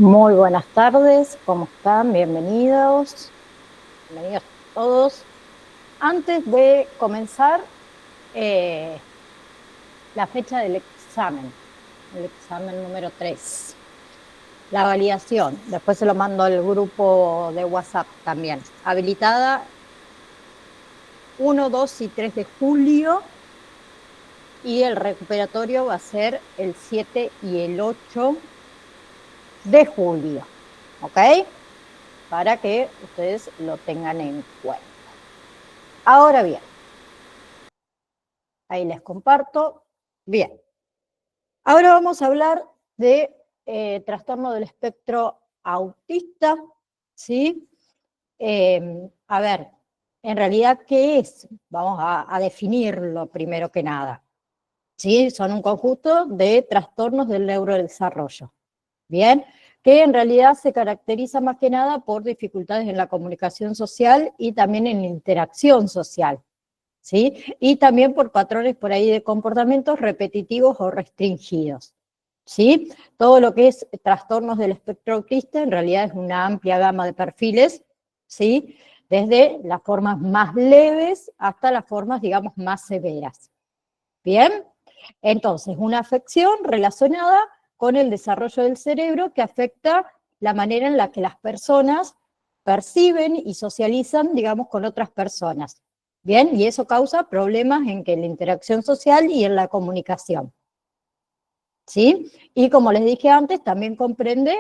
Muy buenas tardes, ¿cómo están? Bienvenidos. Bienvenidos todos. Antes de comenzar, eh, la fecha del examen, el examen número 3, la validación. Después se lo mando al grupo de WhatsApp también. Habilitada 1, 2 y 3 de julio y el recuperatorio va a ser el 7 y el 8 de julio. ¿Ok? Para que ustedes lo tengan en cuenta. Ahora bien, ahí les comparto. Bien, ahora vamos a hablar de trastorno del espectro autista, ¿sí? A ver, en realidad, ¿qué es? Vamos a definirlo primero que nada. ¿Sí? Son un conjunto de trastornos del neurodesarrollo. Bien, que en realidad se caracteriza más que nada por dificultades en la comunicación social y también en la interacción social, ¿sí? Y también por patrones por ahí de comportamientos repetitivos o restringidos, ¿sí? Todo lo que es trastornos del espectro autista en realidad es una amplia gama de perfiles, ¿sí? Desde las formas más leves hasta las formas, digamos, más severas. ¿Bien? Entonces, una afección relacionada con el desarrollo del cerebro que afecta la manera en la que las personas perciben y socializan, digamos, con otras personas. Bien, y eso causa problemas en que la interacción social y en la comunicación. ¿Sí? Y como les dije antes, también comprende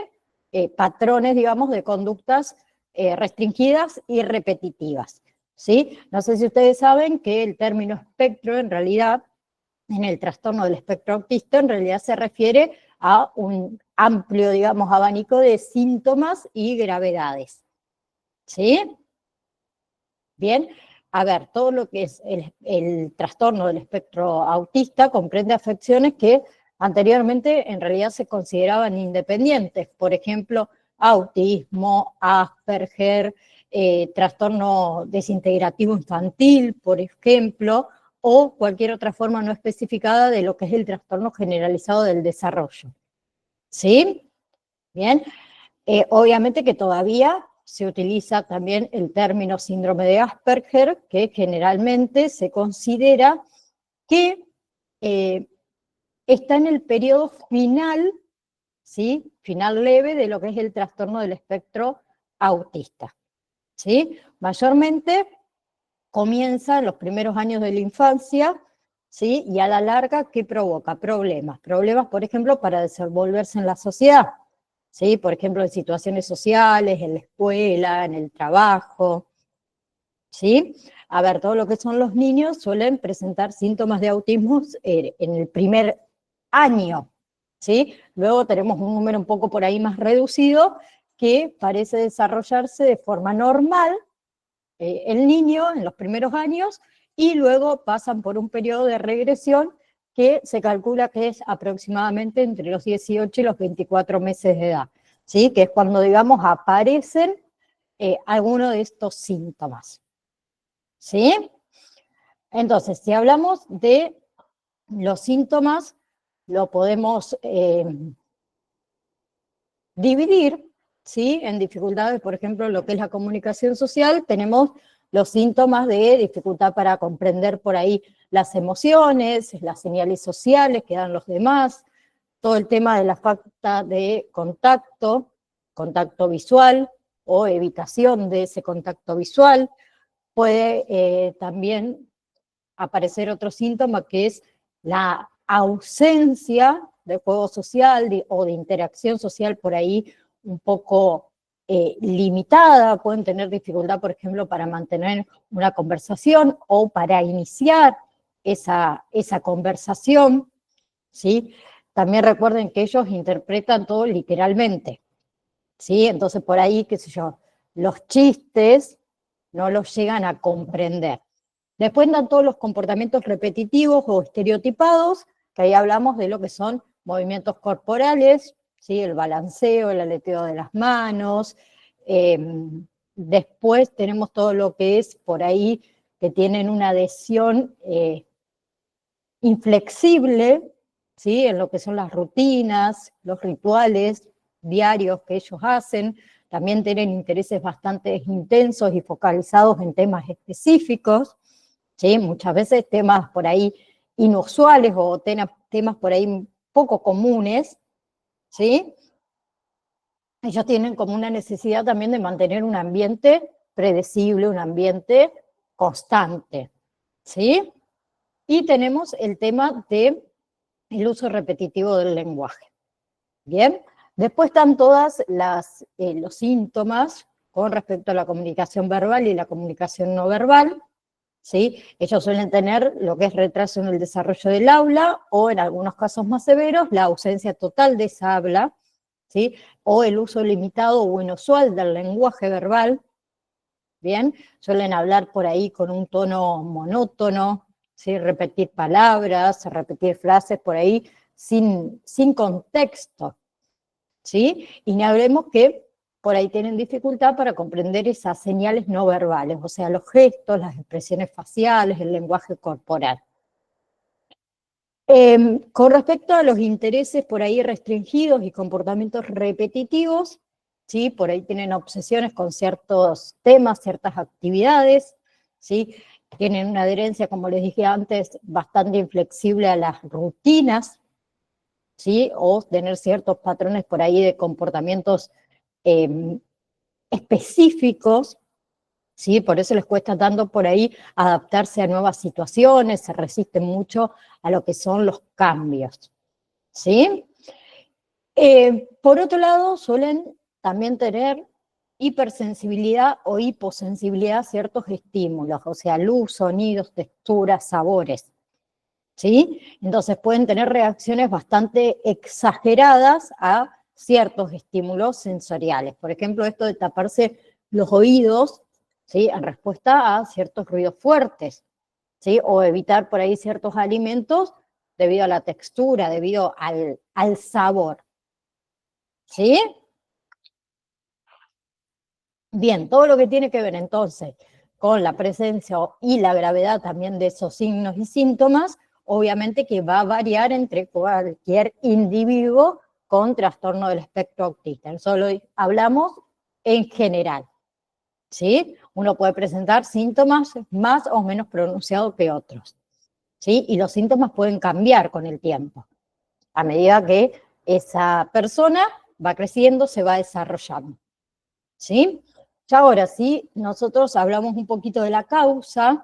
patrones, digamos, de conductas restringidas y repetitivas. ¿Sí? No sé si ustedes saben que el término espectro en realidad en el trastorno del espectro autista en realidad se refiere a un amplio, digamos, abanico de síntomas y gravedades. ¿Sí? Bien, a ver, todo lo que es el trastorno del espectro autista comprende afecciones que anteriormente en realidad se consideraban independientes, por ejemplo, autismo, Asperger, trastorno desintegrativo infantil, por ejemplo, o cualquier otra forma no especificada de lo que es el trastorno generalizado del desarrollo. ¿Sí? Bien, obviamente que todavía se utiliza también el término síndrome de Asperger, que generalmente se considera que eh, está en el periodo final, ¿sí? Final leve de lo que es el trastorno del espectro autista. ¿Sí? Mayormente comienza en los primeros años de la infancia, ¿sí? Y a la larga, ¿qué provoca? Problemas. Problemas, por ejemplo, para desenvolverse en la sociedad, ¿sí? Por ejemplo, en situaciones sociales, en la escuela, en el trabajo, ¿sí? A ver, todo lo que son los niños suelen presentar síntomas de autismo en el primer año, ¿sí? Luego tenemos un número un poco por ahí más reducido que parece desarrollarse de forma normal, el niño en los primeros años y luego pasan por un periodo de regresión que se calcula que es aproximadamente entre los 18 y los 24 meses de edad, ¿sí? Que es cuando, digamos, aparecen algunos de estos síntomas. ¿Sí? Entonces, si hablamos de los síntomas, lo podemos dividir, ¿sí? En dificultades, por ejemplo, lo que es la comunicación social, tenemos los síntomas de dificultad para comprender por ahí las emociones, las señales sociales que dan los demás, todo el tema de la falta de contacto, contacto visual o evitación de ese contacto visual. Puede también aparecer otro síntoma que es la ausencia de juego social o de interacción social por ahí un poco limitada, pueden tener dificultad, por ejemplo, para mantener una conversación o para iniciar esa conversación, ¿sí? También recuerden que ellos interpretan todo literalmente, ¿sí? Entonces por ahí, qué sé yo, los chistes no los llegan a comprender. Después dan todos los comportamientos repetitivos o estereotipados, que ahí hablamos de lo que son movimientos corporales, ¿sí? El balanceo, el aleteo de las manos. Eh, Después tenemos todo lo que es por ahí que tienen una adhesión inflexible, ¿sí? En lo que son las rutinas, los rituales, diarios que ellos hacen, también tienen intereses bastante intensos y focalizados en temas específicos, ¿sí? Muchas veces temas por ahí inusuales o temas por ahí poco comunes, ¿sí? Ellos tienen como una necesidad también de mantener un ambiente predecible, un ambiente constante, ¿sí? Y tenemos el tema del uso repetitivo del lenguaje. Bien, después están todos los síntomas con respecto a la comunicación verbal y la comunicación no verbal, ¿sí? Ellos suelen tener lo que es retraso en el desarrollo del habla o en algunos casos más severos, la ausencia total de esa habla, ¿sí? O el uso limitado o inusual del lenguaje verbal, ¿bien? Suelen hablar por ahí con un tono monótono, ¿sí? Repetir palabras, repetir frases por ahí sin contexto, ¿sí? Y ni hablemos que por ahí tienen dificultad para comprender esas señales no verbales, o sea, los gestos, las expresiones faciales, el lenguaje corporal. Con respecto a los intereses por ahí restringidos y comportamientos repetitivos, ¿sí? Por ahí tienen obsesiones con ciertos temas, ciertas actividades, ¿sí? Tienen una adherencia, como les dije antes, bastante inflexible a las rutinas, ¿sí? O tener ciertos patrones por ahí de comportamientos específicos, ¿sí? Por eso les cuesta tanto por ahí adaptarse a nuevas situaciones, se resisten mucho a lo que son los cambios, ¿sí? Por otro lado, suelen también tener hipersensibilidad o hiposensibilidad a ciertos estímulos, o sea, luz, sonidos, texturas, sabores, ¿sí? Entonces pueden tener reacciones bastante exageradas a ciertos estímulos sensoriales. Por ejemplo, esto de taparse los oídos, ¿sí? En respuesta a ciertos ruidos fuertes, ¿sí? O evitar por ahí ciertos alimentos debido a la textura, debido al sabor, ¿sí? Bien, todo lo que tiene que ver entonces con la presencia y la gravedad también de esos signos y síntomas, obviamente que va a variar entre cualquier individuo con trastorno del espectro autista. Solo hablamos en general, ¿sí? Uno puede presentar síntomas más o menos pronunciados que otros, ¿sí? Y los síntomas pueden cambiar con el tiempo, a medida que esa persona va creciendo, se va desarrollando, ¿sí? Ya ahora sí, nosotros hablamos un poquito de la causa,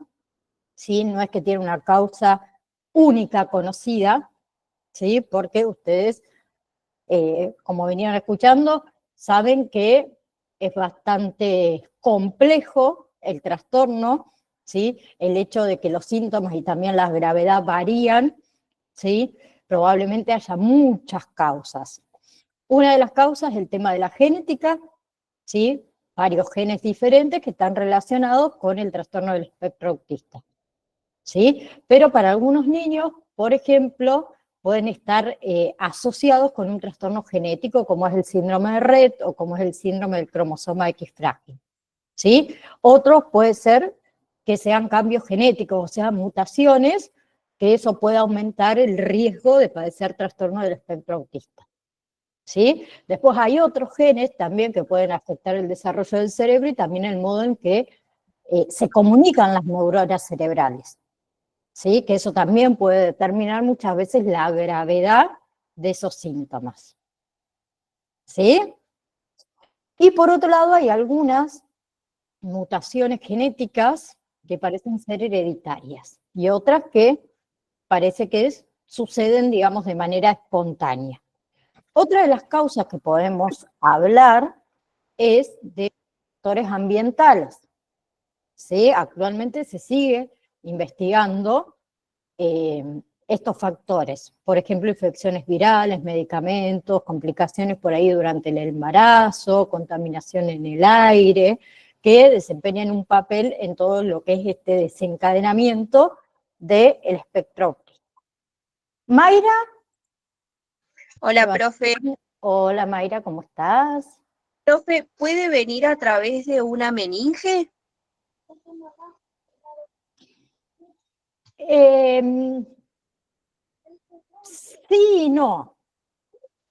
¿sí? No es que tiene una causa única conocida, ¿sí? Porque ustedes, como venían escuchando, saben que es bastante complejo el trastorno, ¿sí? El hecho de que los síntomas y también la gravedad varían, ¿sí? Probablemente haya muchas causas. Una de las causas es el tema de la genética, ¿sí? Varios genes diferentes que están relacionados con el trastorno del espectro autista, ¿sí? Pero para algunos niños, por ejemplo, pueden estar asociados con un trastorno genético como es el síndrome de Rett o como es el síndrome del cromosoma X frágil, ¿sí? Otros puede ser que sean cambios genéticos, o sea, mutaciones, que eso puede aumentar el riesgo de padecer trastorno del espectro autista, ¿sí? Después hay otros genes también que pueden afectar el desarrollo del cerebro y también el modo en que se comunican las neuronas cerebrales, ¿sí? Que eso también puede determinar muchas veces la gravedad de esos síntomas, ¿sí? Y por otro lado hay algunas mutaciones genéticas que parecen ser hereditarias y otras que parece que suceden, digamos, de manera espontánea. Otra de las causas que podemos hablar es de factores ambientales, ¿sí? Actualmente se sigue investigando eh, estos factores, por ejemplo, infecciones virales, medicamentos, complicaciones por ahí durante el embarazo, contaminación en el aire, que desempeñan un papel en todo lo que es este desencadenamiento del espectro autista. Mayra. Hola, profe. Hola Mayra, ¿cómo estás? Profe, ¿puede venir a través de una meninge? Sí y no,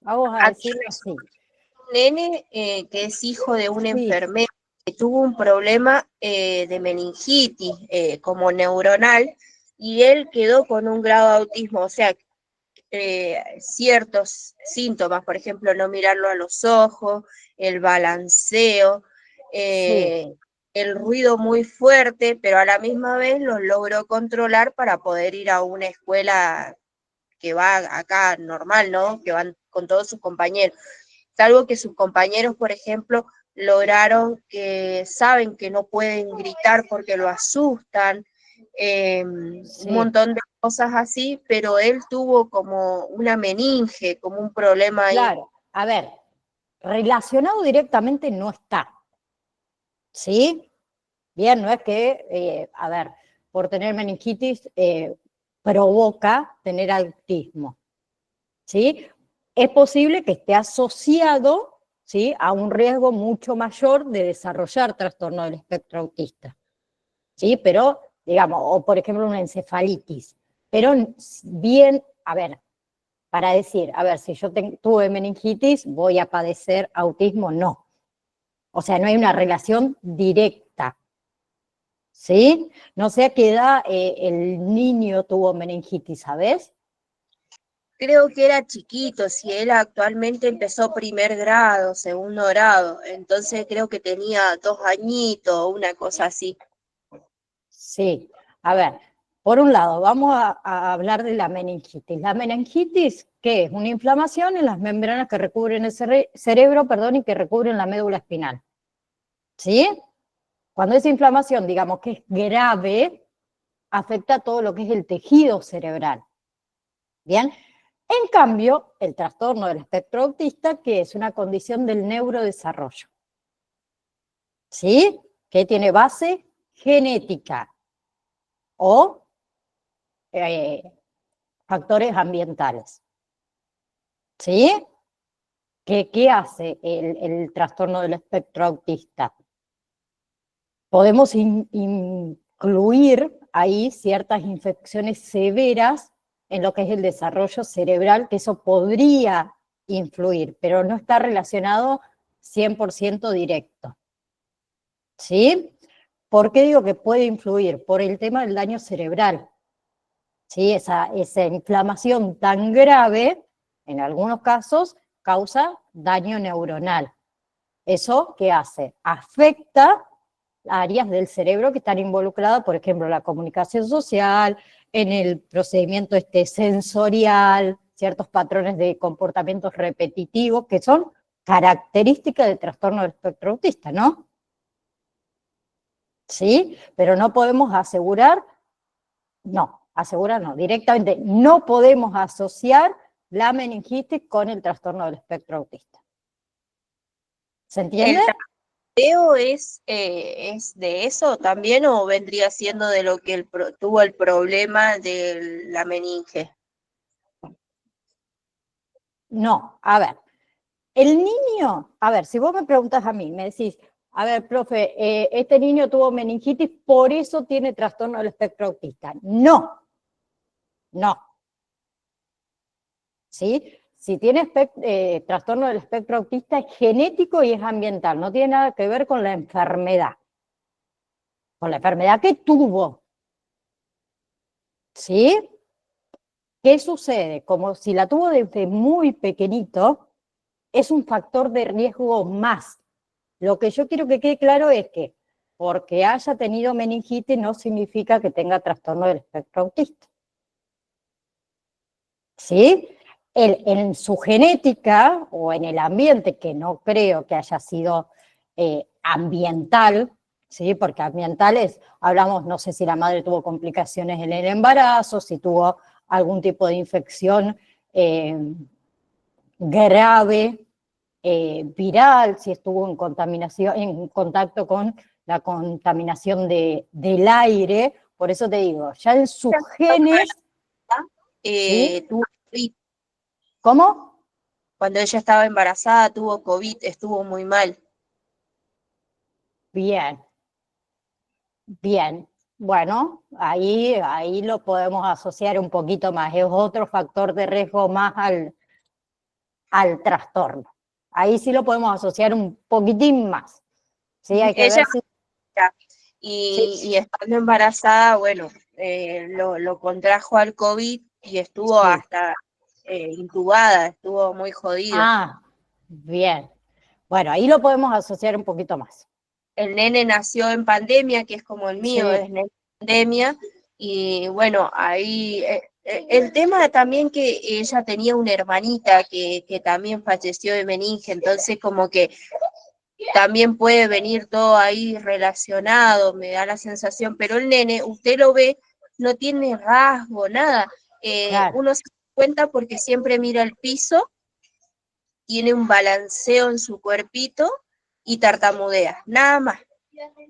vamos a A- decirlo así. nene que es hijo de un Sí, enfermero que tuvo un problema de meningitis como neuronal y él quedó con un grado de autismo, o sea, ciertos síntomas, por ejemplo, no mirarlo a los ojos, el balanceo, sí, eh, el ruido muy fuerte, pero a la misma vez lo logró controlar para poder ir a una escuela que va acá normal, ¿no? Que van con todos sus compañeros. Salvo que sus compañeros, por ejemplo, lograron que saben que no pueden gritar porque lo asustan, un sí, montón de cosas así, pero él tuvo como una meninge, como un problema ahí. claro. A ver, relacionado directamente no está, ¿sí? Bien, no es que, a ver, por tener meningitis provoca tener autismo, ¿sí? Es posible que esté asociado, ¿sí?, a un riesgo mucho mayor de desarrollar trastorno del espectro autista, ¿sí? Pero, digamos, o por ejemplo una encefalitis. Pero bien, a ver, para decir, a ver, si yo tuve meningitis, voy a padecer autismo, no. O sea, no hay una relación directa, ¿sí? No sé a qué edad el niño tuvo meningitis, ¿sabes? Creo que era chiquito, si él actualmente empezó primer grado, segundo grado, entonces creo que tenía 2 añitos, una cosa así. Sí. A ver, por un lado, vamos a hablar de la meningitis. La meningitis, ¿qué es? Una inflamación en las membranas que recubren el cerebro, perdón, y que recubren la médula espinal, ¿sí? Cuando esa inflamación, digamos que es grave, afecta todo lo que es el tejido cerebral. Bien, en cambio, el trastorno del espectro autista, que es una condición del neurodesarrollo, ¿sí? Que tiene base genética o eh, factores ambientales, ¿sí? ¿Qué hace el trastorno del espectro autista? Podemos incluir ahí ciertas infecciones severas en lo que es el desarrollo cerebral, que eso podría influir, pero no está relacionado 100% directo, ¿sí? ¿Por qué digo que puede influir? Por el tema del daño cerebral, ¿sí? Esa inflamación tan grave, en algunos casos, causa daño neuronal. ¿Eso qué hace? Afecta áreas del cerebro que están involucradas, por ejemplo, la comunicación social, en el procedimiento sensorial, ciertos patrones de comportamientos repetitivos que son características del trastorno del espectro autista, ¿no? Sí, pero no podemos asegurar, no, directamente no podemos asociar la meningitis con el trastorno del espectro autista. ¿Se entiende? ¿El testeo es de eso también o vendría siendo de lo que tuvo el problema de la meninge? No, a ver, el niño, a ver, si vos me preguntas a mí, me decís, a ver, profe, este niño tuvo meningitis, por eso tiene trastorno del espectro autista. No, no, ¿sí? Si tiene trastorno del espectro autista es genético y es ambiental, no tiene nada que ver con la enfermedad que tuvo, ¿sí? ¿Qué sucede? Como si la tuvo desde muy pequeñito, es un factor de riesgo más. Lo que yo quiero que quede claro es que porque haya tenido meningitis no significa que tenga trastorno del espectro autista. ¿Sí? En su genética o en el ambiente, que no creo que haya sido ambiental, ¿sí? Porque ambiental es, hablamos, no sé si la madre tuvo complicaciones en el embarazo, si tuvo algún tipo de infección grave, viral, si estuvo en contaminación, en contacto con la contaminación del aire. Por eso te digo, ya en sus genes, ¿sí? Tuvo COVID. ¿Cómo? Cuando ella estaba embarazada tuvo COVID, estuvo muy mal. Bien, bien. Bueno, ahí lo podemos asociar un poquito más. Es otro factor de riesgo más al trastorno. Ahí sí lo podemos asociar un poquitín más. Sí, hay que Ella ver si... y estando embarazada, bueno, lo contrajo al COVID y estuvo Sí. hasta intubada, estuvo muy jodido. Ah, bien. Bueno, ahí lo podemos asociar un poquito más. El nene nació en pandemia, que es como el mío, Sí, es nene en pandemia, y bueno, ahí el tema también que ella tenía una hermanita que también falleció de meninge, entonces como que también puede venir todo ahí relacionado, me da la sensación, pero el nene, usted lo ve, no tiene rasgo, nada. claro. Uno se da cuenta porque siempre mira el piso, tiene un balanceo en su cuerpito y tartamudea, nada más.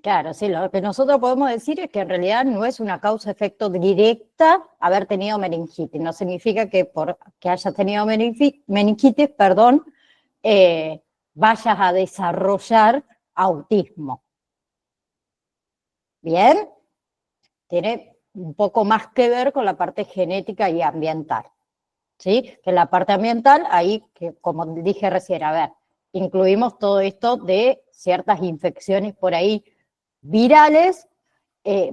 Claro, sí, lo que nosotros podemos decir es que en realidad no es una causa-efecto directa haber tenido meningitis. No significa que porque hayas tenido meningitis, perdón, vayas a desarrollar autismo. ¿Bien? Tiene un poco más que ver con la parte genética y ambiental. ¿Sí? Que la parte ambiental, ahí, que como dije recién, a ver, incluimos todo esto de ciertas infecciones por ahí virales,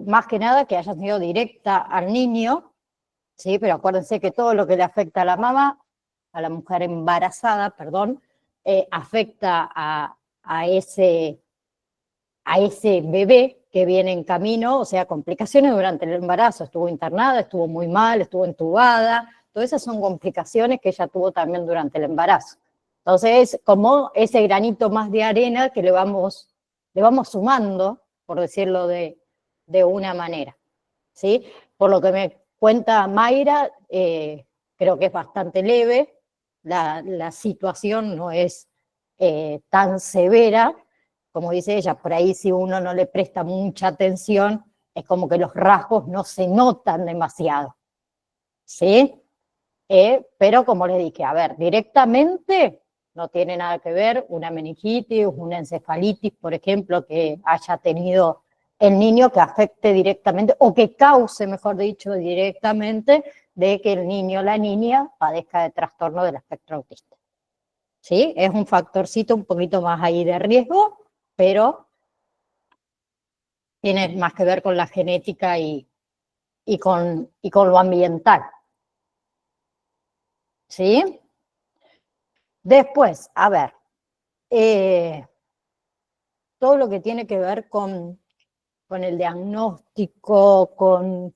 más que nada que hayan sido directa al niño, ¿sí? Pero acuérdense que todo lo que le afecta a la mamá, a la mujer embarazada, perdón, afecta a ese bebé que viene en camino, o sea, complicaciones durante el embarazo, estuvo internada, estuvo muy mal, estuvo entubada, todas esas son complicaciones que ella tuvo también durante el embarazo. Entonces, como ese granito más de arena que le vamos sumando, por decirlo de una manera, ¿sí? Por lo que me cuenta Mayra, creo que es bastante leve, la situación no es tan severa, como dice ella, por ahí si uno no le presta mucha atención, es como que los rasgos no se notan demasiado, ¿sí? Pero como les dije, a ver, directamente no tiene nada que ver una meningitis, una encefalitis, por ejemplo, que haya tenido el niño que afecte directamente, o que cause, mejor dicho, directamente, de que el niño o la niña padezca de trastorno del espectro autista. ¿Sí? Es un factorcito un poquito más ahí de riesgo, pero tiene más que ver con la genética y con lo ambiental. ¿Sí? Después, a ver, todo lo que tiene que ver con el diagnóstico, con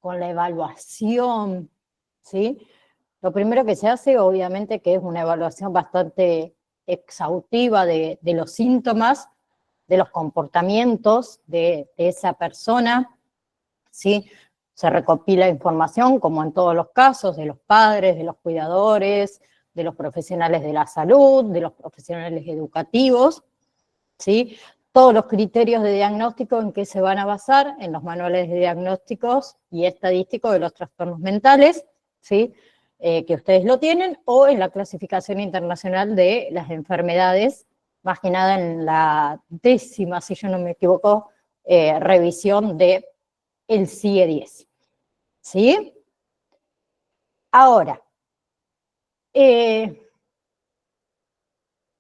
la evaluación, ¿sí? Lo primero que se hace, obviamente, que es una evaluación bastante exhaustiva de los síntomas, de los comportamientos de esa persona, ¿sí? Se recopila información, como en todos los casos, de los padres, de los cuidadores, de los profesionales de la salud, de los profesionales educativos, ¿sí? Todos los criterios de diagnóstico en que se van a basar en los manuales de diagnósticos y estadísticos de los trastornos mentales, ¿sí? Que ustedes lo tienen, o en la clasificación internacional de las enfermedades, más que nada en la 10ª, si yo no me equivoco, revisión de el CIE-10. ¿Sí? Ahora,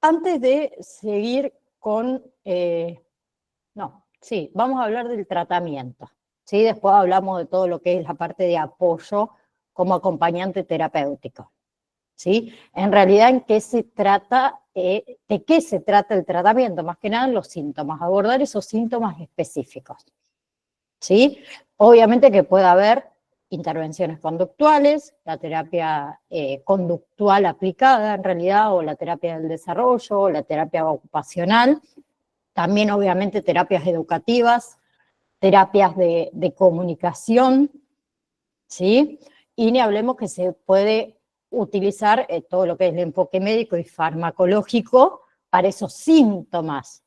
antes de seguir con... no, sí, vamos a hablar del tratamiento. ¿Sí? Después hablamos de todo lo que es la parte de apoyo como acompañante terapéutico. ¿Sí? En realidad, ¿en qué se trata? ¿De qué se trata el tratamiento? Más que nada en los síntomas, abordar esos síntomas específicos. ¿Sí? Obviamente que puede haber intervenciones conductuales, la terapia conductual aplicada en realidad, o la terapia del desarrollo, o la terapia ocupacional, también obviamente terapias educativas, terapias de comunicación, ¿sí? Y ni hablemos que se puede utilizar todo lo que es el enfoque médico y farmacológico para esos síntomas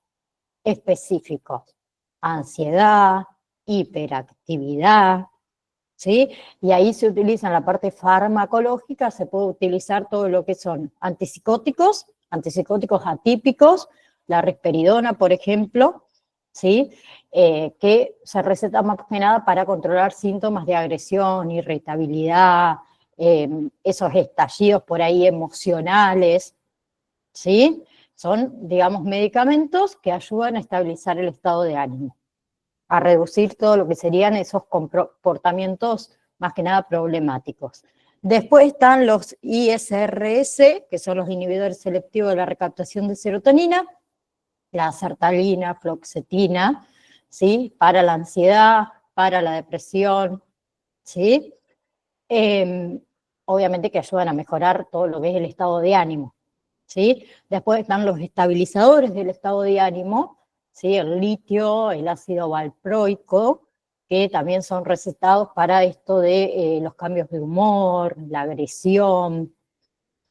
específicos, ansiedad, hiperactividad, ¿sí? Y ahí se utiliza en la parte farmacológica, se puede utilizar todo lo que son antipsicóticos atípicos, la risperidona, por ejemplo, ¿sí? Que se receta más que nada para controlar síntomas de agresión, irritabilidad, esos estallidos por ahí emocionales, ¿sí? Son, digamos, medicamentos que ayudan a estabilizar el estado de ánimo, a reducir todo lo que serían esos comportamientos más que nada problemáticos. Después están los ISRS, que son los inhibidores selectivos de la recaptación de serotonina, la sertralina, fluoxetina, ¿sí? Para la ansiedad, para la depresión, ¿sí? Obviamente que ayudan a mejorar todo lo que es el estado de ánimo, ¿sí? Después están los estabilizadores del estado de ánimo, ¿sí? El litio, el ácido valproico, que también son recetados para esto de los cambios de humor, la agresión,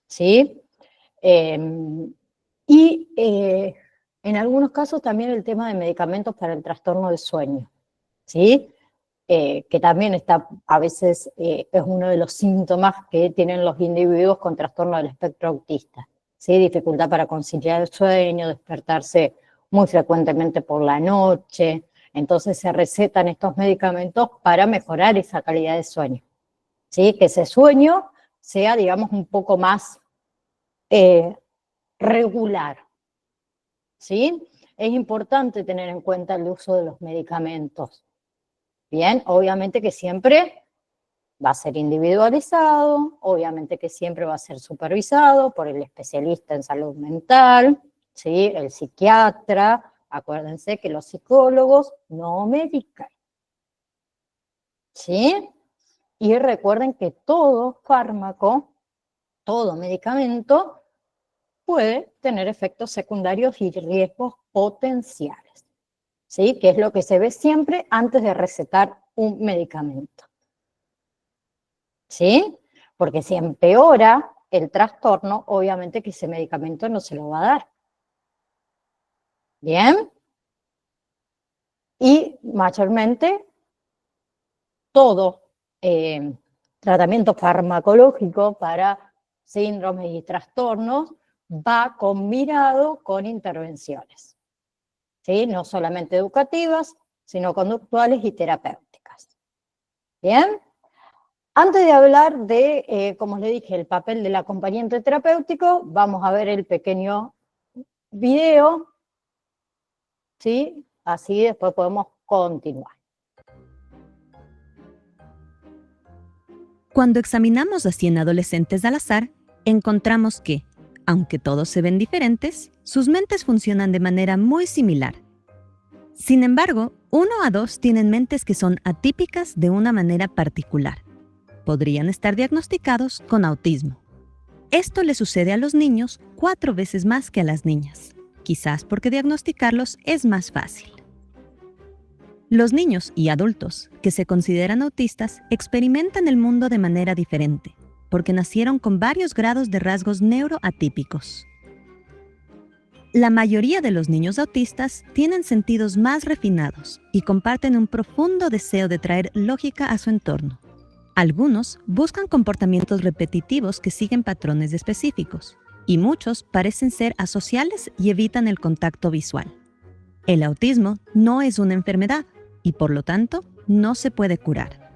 ¿sí? Y en algunos casos también el tema de medicamentos para el trastorno del sueño, ¿sí? Que también está, a veces es uno de los síntomas que tienen los individuos con trastorno del espectro autista, ¿sí? Dificultad para conciliar el sueño, despertarse muy frecuentemente por la noche. Entonces se recetan estos medicamentos para mejorar esa calidad de sueño, ¿sí? Que ese sueño sea, digamos, un poco más regular, ¿sí? Es importante tener en cuenta el uso de los medicamentos. Bien, obviamente que siempre va a ser individualizado, obviamente que siempre va a ser supervisado por el especialista en salud mental, ¿sí? El psiquiatra. Acuérdense que los psicólogos no medican, ¿sí? Y recuerden que todo fármaco, todo medicamento puede tener efectos secundarios y riesgos potenciales, ¿sí? Que es lo que se ve siempre antes de recetar un medicamento, ¿sí? Porque si empeora el trastorno, obviamente que ese medicamento no se lo va a dar. ¿Bien? Y mayormente todo tratamiento farmacológico para síndromes y trastornos va combinado con intervenciones, ¿sí? No solamente educativas, sino conductuales y terapéuticas. ¿Bien? Antes de hablar de, como les dije, el papel del acompañante terapéutico, vamos a ver el pequeño video, ¿sí? Así después podemos continuar. Cuando examinamos a 100 adolescentes al azar, encontramos que, aunque todos se ven diferentes, sus mentes funcionan de manera muy similar. Sin embargo, 1 a 2 tienen mentes que son atípicas de una manera particular. Podrían estar diagnosticados con autismo. Esto le sucede a los niños 4 veces más que a las niñas, quizás porque diagnosticarlos es más fácil. Los niños y adultos que se consideran autistas experimentan el mundo de manera diferente, porque nacieron con varios grados de rasgos neuroatípicos. La mayoría de los niños autistas tienen sentidos más refinados y comparten un profundo deseo de traer lógica a su entorno. Algunos buscan comportamientos repetitivos que siguen patrones específicos, y muchos parecen ser asociales y evitan el contacto visual. El autismo no es una enfermedad y, por lo tanto, no se puede curar.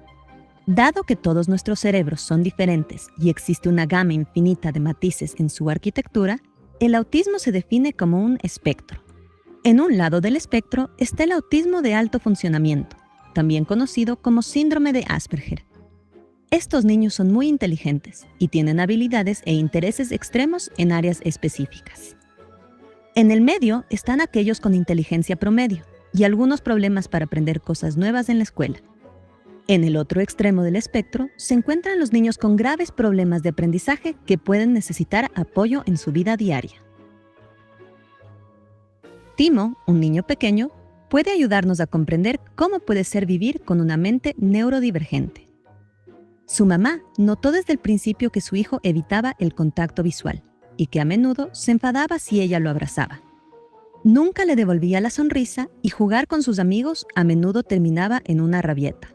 Dado que todos nuestros cerebros son diferentes y existe una gama infinita de matices en su arquitectura, el autismo se define como un espectro. En un lado del espectro está el autismo de alto funcionamiento, también conocido como síndrome de Asperger. Estos niños son muy inteligentes y tienen habilidades e intereses extremos en áreas específicas. En el medio están aquellos con inteligencia promedio y algunos problemas para aprender cosas nuevas en la escuela. En el otro extremo del espectro se encuentran los niños con graves problemas de aprendizaje que pueden necesitar apoyo en su vida diaria. Timo, un niño pequeño, puede ayudarnos a comprender cómo puede ser vivir con una mente neurodivergente. Su mamá notó desde el principio que su hijo evitaba el contacto visual y que a menudo se enfadaba si ella lo abrazaba. Nunca le devolvía la sonrisa y jugar con sus amigos a menudo terminaba en una rabieta.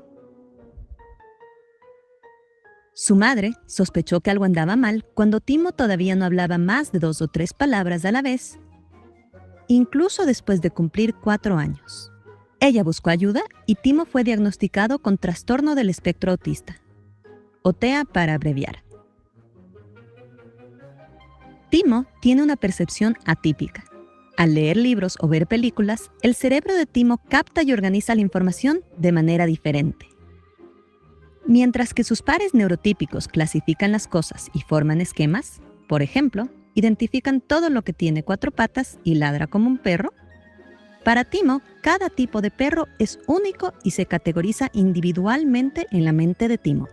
Su madre sospechó que algo andaba mal cuando Timo todavía no hablaba más de 2 o 3 palabras a la vez, incluso después de cumplir 4 años. Ella buscó ayuda y Timo fue diagnosticado con trastorno del espectro autista, o TEA para abreviar. Timo tiene una percepción atípica. Al leer libros o ver películas, el cerebro de Timo capta y organiza la información de manera diferente. Mientras que sus pares neurotípicos clasifican las cosas y forman esquemas, por ejemplo, identifican todo lo que tiene 4 patas y ladra como un perro, para Timo, cada tipo de perro es único y se categoriza individualmente en la mente de Timo.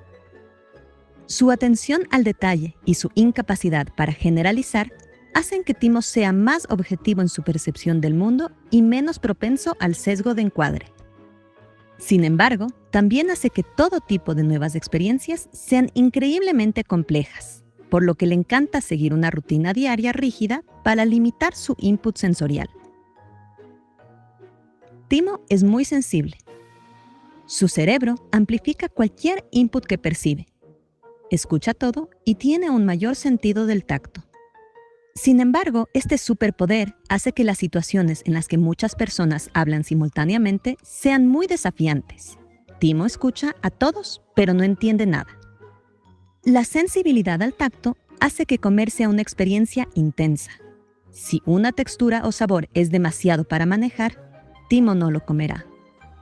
Su atención al detalle y su incapacidad para generalizar hacen que Timo sea más objetivo en su percepción del mundo y menos propenso al sesgo de encuadre. Sin embargo, también hace que todo tipo de nuevas experiencias sean increíblemente complejas, por lo que le encanta seguir una rutina diaria rígida para limitar su input sensorial. Timo es muy sensible. Su cerebro amplifica cualquier input que percibe, escucha todo y tiene un mayor sentido del tacto. Sin embargo, este superpoder hace que las situaciones en las que muchas personas hablan simultáneamente sean muy desafiantes. Timo escucha a todos, pero no entiende nada. La sensibilidad al tacto hace que comer sea una experiencia intensa. Si una textura o sabor es demasiado para manejar, Timo no lo comerá.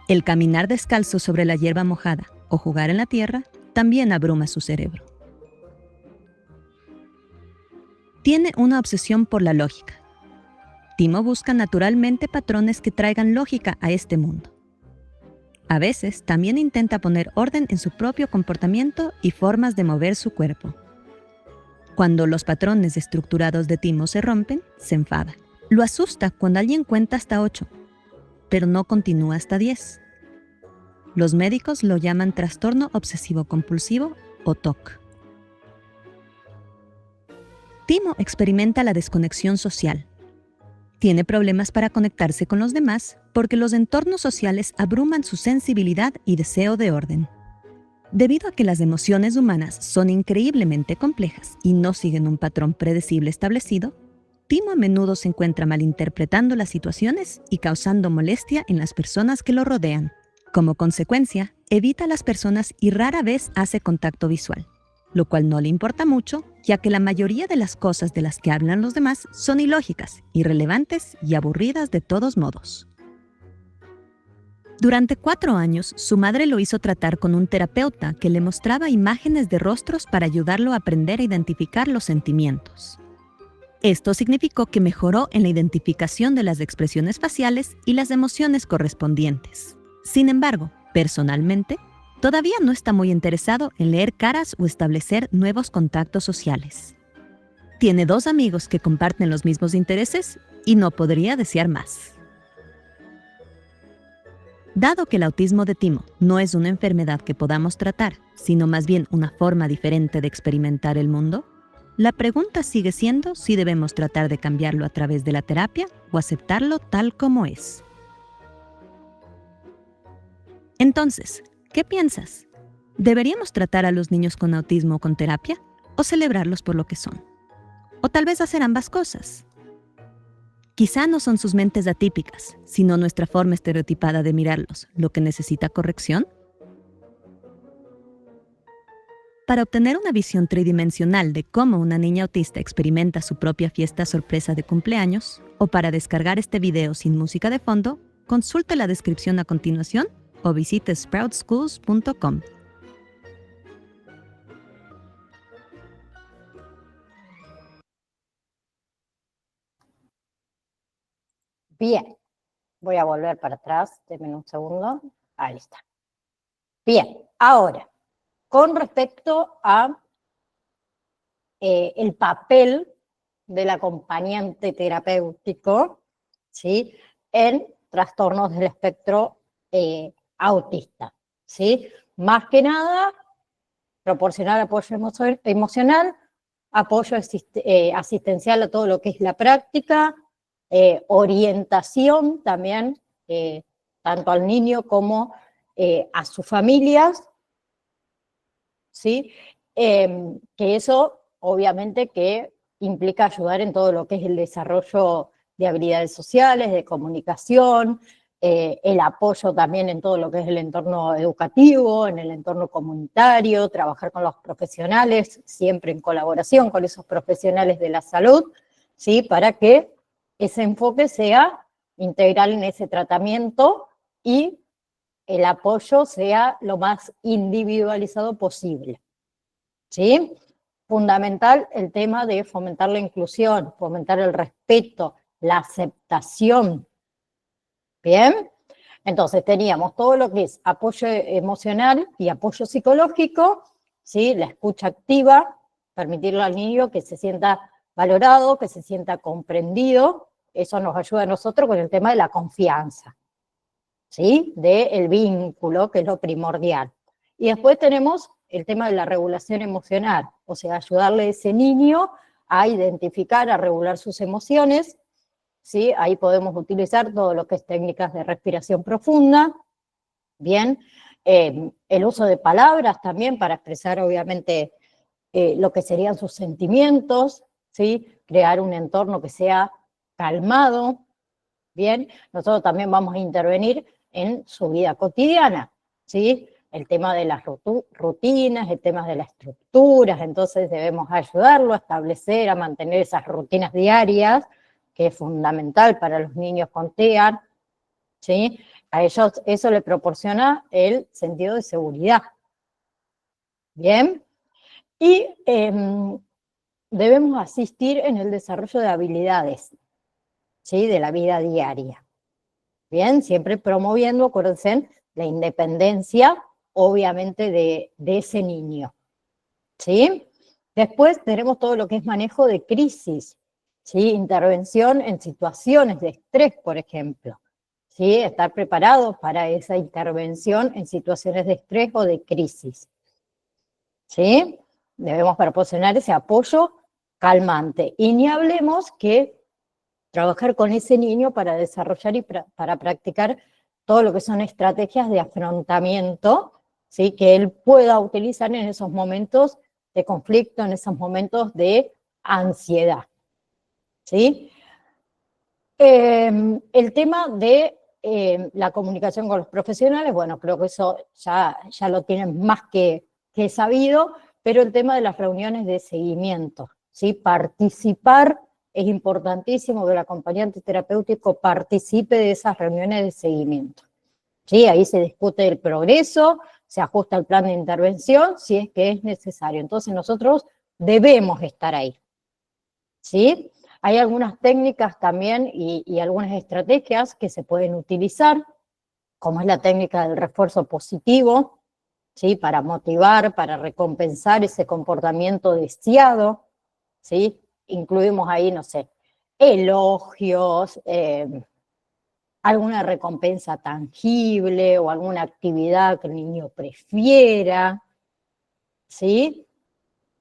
El caminar descalzo sobre la hierba mojada o jugar en la tierra también abruma su cerebro. Tiene una obsesión por la lógica. Timo busca naturalmente patrones que traigan lógica a este mundo. A veces también intenta poner orden en su propio comportamiento y formas de mover su cuerpo. Cuando los patrones estructurados de Timo se rompen, se enfada. Lo asusta cuando alguien cuenta hasta 8, pero no continúa hasta 10. Los médicos lo llaman trastorno obsesivo-compulsivo o TOC. Timo experimenta la desconexión social. Tiene problemas para conectarse con los demás porque los entornos sociales abruman su sensibilidad y deseo de orden. Debido a que las emociones humanas son increíblemente complejas y no siguen un patrón predecible establecido, Timo a menudo se encuentra malinterpretando las situaciones y causando molestia en las personas que lo rodean. Como consecuencia, evita a las personas y rara vez hace contacto visual, lo cual no le importa mucho, ya que la mayoría de las cosas de las que hablan los demás son ilógicas, irrelevantes y aburridas de todos modos. Durante 4 años, su madre lo hizo tratar con un terapeuta que le mostraba imágenes de rostros para ayudarlo a aprender a identificar los sentimientos. Esto significó que mejoró en la identificación de las expresiones faciales y las emociones correspondientes. Sin embargo, personalmente, todavía no está muy interesado en leer caras o establecer nuevos contactos sociales. Tiene 2 amigos que comparten los mismos intereses y no podría desear más. Dado que el autismo de Timo no es una enfermedad que podamos tratar, sino más bien una forma diferente de experimentar el mundo, la pregunta sigue siendo si debemos tratar de cambiarlo a través de la terapia o aceptarlo tal como es. Entonces, ¿qué piensas? ¿Deberíamos tratar a los niños con autismo con terapia o celebrarlos por lo que son? O tal vez hacer ambas cosas. Quizá no son sus mentes atípicas, sino nuestra forma estereotipada de mirarlos, lo que necesita corrección. Para obtener una visión tridimensional de cómo una niña autista experimenta su propia fiesta sorpresa de cumpleaños, o para descargar este video sin música de fondo, consulte la descripción a continuación o visite sproutschools.com. Bien, voy a volver para atrás, denme un segundo. Ahí está. Bien, ahora, con respecto a el papel del acompañante terapéutico, ¿sí?, en trastornos del espectro autista, ¿sí? Más que nada, proporcionar apoyo emocional, apoyo asistencial a todo lo que es la práctica, orientación también, tanto al niño como a sus familias, ¿sí? Que eso obviamente que implica ayudar en todo lo que es el desarrollo de habilidades sociales, de comunicación, el apoyo también en todo lo que es el entorno educativo, en el entorno comunitario, trabajar con los profesionales, siempre en colaboración con esos profesionales de la salud, ¿sí? Para que ese enfoque sea integral en ese tratamiento y el apoyo sea lo más individualizado posible, ¿sí? Fundamental el tema de fomentar la inclusión, fomentar el respeto, la aceptación. ¿Bien? Entonces teníamos todo lo que es apoyo emocional y apoyo psicológico, ¿sí? La escucha activa, permitirle al niño que se sienta valorado, que se sienta comprendido. Eso nos ayuda a nosotros con el tema de la confianza, ¿sí? Del vínculo, que es lo primordial. Y después tenemos el tema de la regulación emocional, o sea, ayudarle a ese niño a identificar, a regular sus emociones, ¿sí? Ahí podemos utilizar todo lo que es técnicas de respiración profunda, ¿bien? El uso de palabras también para expresar, obviamente, lo que serían sus sentimientos, ¿sí? Crear un entorno que sea calmado, ¿bien? Nosotros también vamos a intervenir en su vida cotidiana, ¿sí? El tema de las rutinas, el tema de las estructuras, entonces debemos ayudarlo a establecer, a mantener esas rutinas diarias, que es fundamental para los niños con TEA, ¿sí? A ellos eso le proporciona el sentido de seguridad, ¿bien? Y debemos asistir en el desarrollo de habilidades, ¿sí? De la vida diaria. Bien, siempre promoviendo, acuérdense, la independencia, obviamente, de ese niño, ¿sí? Después tenemos todo lo que es manejo de crisis, ¿sí? Intervención en situaciones de estrés, por ejemplo, ¿sí? Estar preparados para esa intervención en situaciones de estrés o de crisis, ¿sí? Debemos proporcionar ese apoyo calmante. Y ni hablemos que trabajar con ese niño para desarrollar y para practicar todo lo que son estrategias de afrontamiento, ¿sí? Que él pueda utilizar en esos momentos de conflicto, en esos momentos de ansiedad, ¿sí? El tema de la comunicación con los profesionales, bueno, creo que eso ya lo tienen más que sabido, pero el tema de las reuniones de seguimiento, ¿sí? Participar, es importantísimo que el acompañante terapéutico participe de esas reuniones de seguimiento, ¿sí? Ahí se discute el progreso, se ajusta el plan de intervención, si es que es necesario. Entonces nosotros debemos estar ahí, ¿sí? Hay algunas técnicas también y algunas estrategias que se pueden utilizar, como es la técnica del refuerzo positivo, ¿sí? Para motivar, para recompensar ese comportamiento deseado, ¿sí? Incluimos ahí, no sé, elogios, alguna recompensa tangible o alguna actividad que el niño prefiera, ¿sí?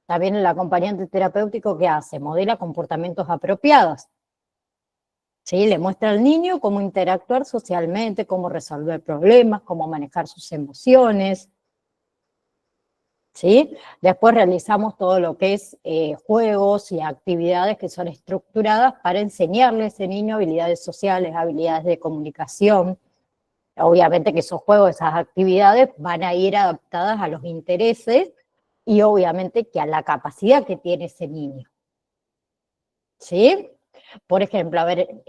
También el acompañante terapéutico, ¿qué hace? Modela comportamientos apropiados, ¿sí? Le muestra al niño cómo interactuar socialmente, cómo resolver problemas, cómo manejar sus emociones, ¿sí? Después realizamos todo lo que es juegos y actividades que son estructuradas para enseñarle a ese niño habilidades sociales, habilidades de comunicación. Obviamente que esos juegos, esas actividades van a ir adaptadas a los intereses y obviamente que a la capacidad que tiene ese niño, ¿sí? Por ejemplo, a ver,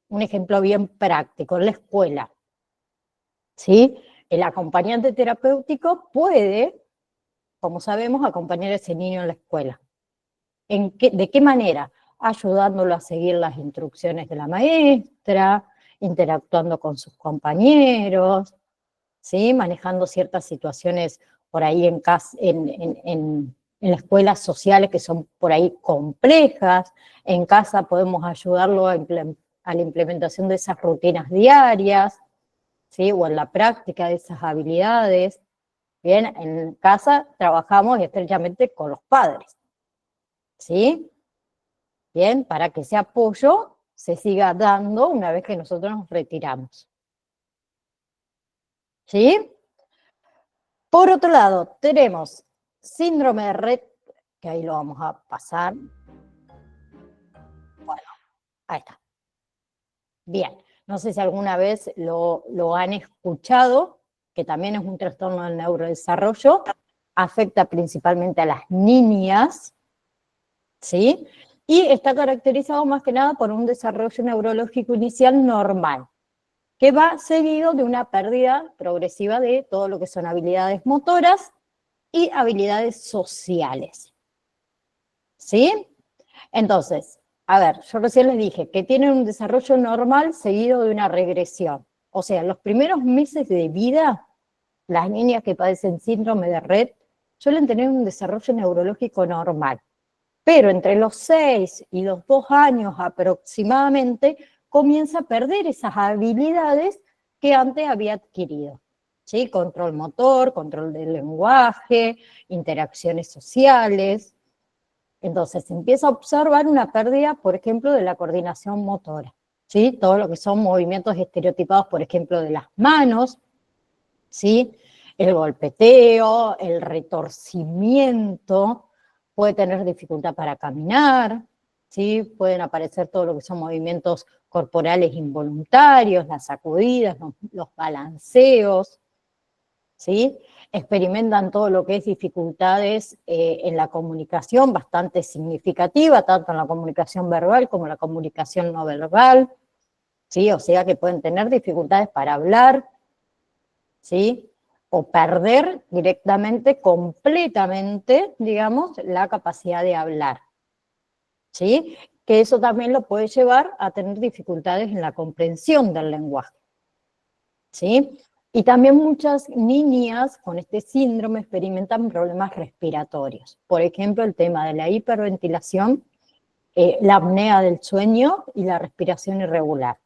un ejemplo bien práctico, en la escuela, ¿sí? El acompañante terapéutico puede, como sabemos, acompañar a ese niño en la escuela. ¿De qué manera? Ayudándolo a seguir las instrucciones de la maestra, interactuando con sus compañeros, ¿sí? Manejando ciertas situaciones por ahí en las escuelas sociales que son por ahí complejas. En casa podemos ayudarlo a la implementación de esas rutinas diarias, ¿sí? O en la práctica de esas habilidades. Bien, en casa trabajamos estrechamente con los padres, ¿sí? Bien, para que ese apoyo se siga dando una vez que nosotros nos retiramos, ¿sí? Por otro lado, tenemos síndrome de Rett, que ahí lo vamos a pasar. Bueno, ahí está. Bien, No sé si alguna vez lo han escuchado, que también es un trastorno del neurodesarrollo, afecta principalmente a las niñas, ¿sí? Y está caracterizado más que nada por un desarrollo neurológico inicial normal, que va seguido de una pérdida progresiva de todo lo que son habilidades motoras y habilidades sociales, ¿sí? Entonces, a ver, yo recién les dije que tienen un desarrollo normal seguido de una regresión. O sea, en los primeros meses de vida, las niñas que padecen síndrome de Rett suelen tener un desarrollo neurológico normal. Pero entre los 6 y los 2 años aproximadamente, comienza a perder esas habilidades que antes había adquirido. ¿Sí? Control motor, control del lenguaje, interacciones sociales. Entonces se empieza a observar una pérdida, por ejemplo, de la coordinación motora, ¿sí? Todo lo que son movimientos estereotipados, por ejemplo, de las manos, ¿sí? El golpeteo, el retorcimiento, puede tener dificultad para caminar, ¿sí? Pueden aparecer todo lo que son movimientos corporales involuntarios, las sacudidas, los balanceos, ¿sí? Experimentan todo lo que es dificultades en la comunicación bastante significativa, tanto en la comunicación verbal como en la comunicación no verbal, ¿sí? O sea que pueden tener dificultades para hablar, ¿sí? O perder directamente, completamente, digamos, la capacidad de hablar, ¿sí? Que eso también lo puede llevar a tener dificultades en la comprensión del lenguaje, ¿sí? Y también muchas niñas con este síndrome experimentan problemas respiratorios. Por ejemplo, el tema de la hiperventilación, la apnea del sueño y la respiración irregular,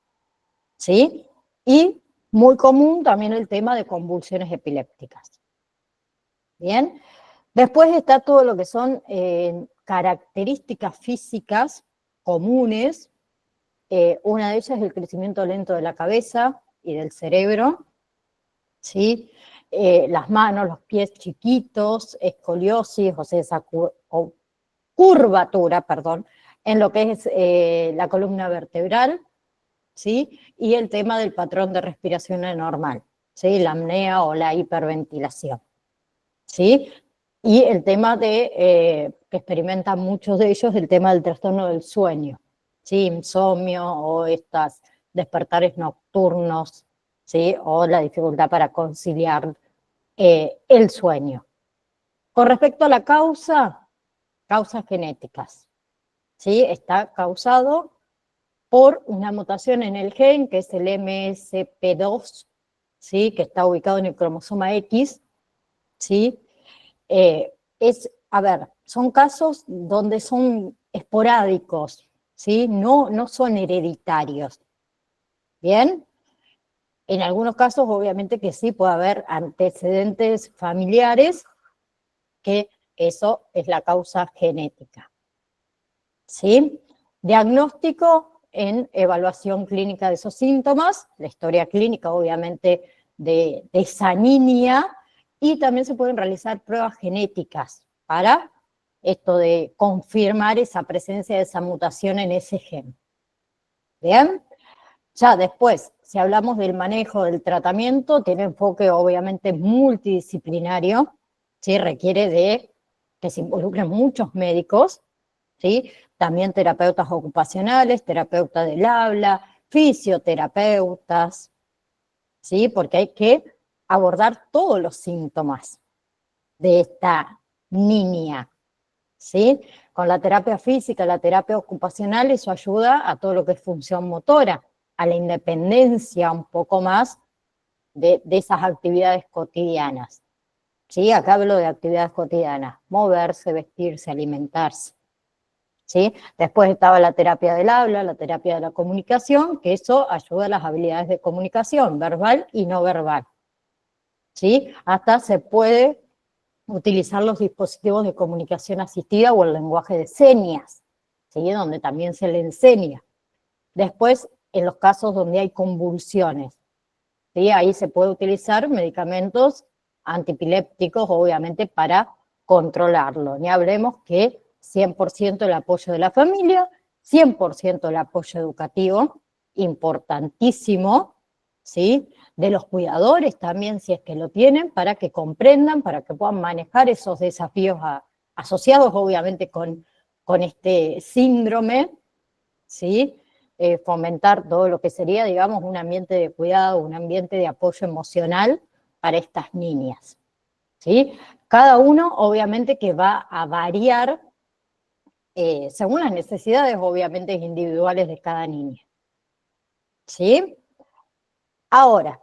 ¿sí? Y muy común también el tema de convulsiones epilépticas. Bien, después está todo lo que son características físicas comunes. Una de ellas es el crecimiento lento de la cabeza y del cerebro, ¿sí? Las manos, los pies chiquitos, escoliosis, o sea, esa curvatura, perdón, en lo que es la columna vertebral, ¿sí? Y el tema del patrón de respiración anormal, ¿sí? La apnea o la hiperventilación, ¿sí? Y el tema que experimentan muchos de ellos, el tema del trastorno del sueño, ¿sí? Insomnio o estos despertares nocturnos, ¿sí? O la dificultad para conciliar el sueño. Con respecto a la causa, causas genéticas, ¿sí? Está causado por una mutación en el gen, que es el MSP2, ¿sí? Que está ubicado en el cromosoma X, ¿sí? A ver, son casos donde son esporádicos, ¿sí? No son hereditarios, ¿bien? En algunos casos, obviamente que sí puede haber antecedentes familiares, que eso es la causa genética, ¿sí? Diagnóstico en evaluación clínica de esos síntomas, la historia clínica, obviamente, de esa niña, y también se pueden realizar pruebas genéticas para esto de confirmar esa presencia de esa mutación en ese gen. ¿Bien? Ya después, si hablamos del manejo del tratamiento, tiene enfoque obviamente multidisciplinario, ¿sí? Requiere de que se involucren muchos médicos, ¿sí? También terapeutas ocupacionales, terapeutas del habla, fisioterapeutas, ¿sí? Porque hay que abordar todos los síntomas de esta niña, ¿sí? Con la terapia física, la terapia ocupacional, eso ayuda a todo lo que es función motora, a la independencia un poco más de esas actividades cotidianas. ¿Sí? Acá hablo de actividades cotidianas, moverse, vestirse, alimentarse. ¿Sí? Después estaba la terapia del habla, la terapia de la comunicación, que eso ayuda a las habilidades de comunicación, verbal y no verbal. ¿Sí? Hasta se puede utilizar los dispositivos de comunicación asistida o el lenguaje de señas, ¿sí? Donde también se le enseña. Después, en los casos donde hay convulsiones, ¿sí? Ahí se puede utilizar medicamentos antipilépticos, obviamente, para controlarlo. Ni hablemos que 100% el apoyo de la familia, 100% el apoyo educativo importantísimo, ¿sí? De los cuidadores también, si es que lo tienen, para que comprendan, para que puedan manejar esos desafíos asociados, obviamente, con este síndrome, ¿sí? Fomentar todo lo que sería, digamos, un ambiente de cuidado, un ambiente de apoyo emocional para estas niñas, ¿sí? Cada uno, obviamente, que va a variar según las necesidades, obviamente, individuales de cada niña, ¿sí? Ahora,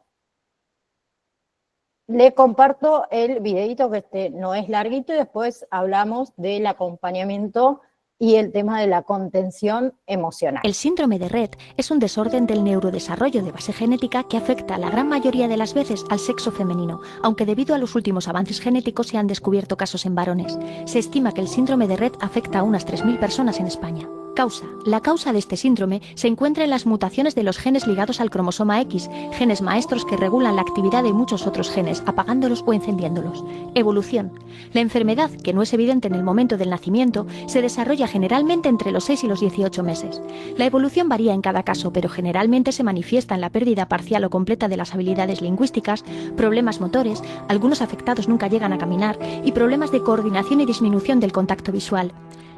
le comparto el videito, que este no es larguito, y después hablamos del acompañamiento y el tema de la contención emocional. El síndrome de Rett es un desorden del neurodesarrollo de base genética que afecta la gran mayoría de las veces al sexo femenino, aunque debido a los últimos avances genéticos se han descubierto casos en varones. Se estima que el síndrome de Rett afecta a unas 3.000 personas en España. Causa. La causa de este síndrome se encuentra en las mutaciones de los genes ligados al cromosoma X, genes maestros que regulan la actividad de muchos otros genes, apagándolos o encendiéndolos. Evolución. La enfermedad, que no es evidente en el momento del nacimiento, se desarrolla generalmente entre los 6 y los 18 meses. La evolución varía en cada caso, pero generalmente se manifiesta en la pérdida parcial o completa de las habilidades lingüísticas, problemas motores, algunos afectados nunca llegan a caminar, y problemas de coordinación y disminución del contacto visual.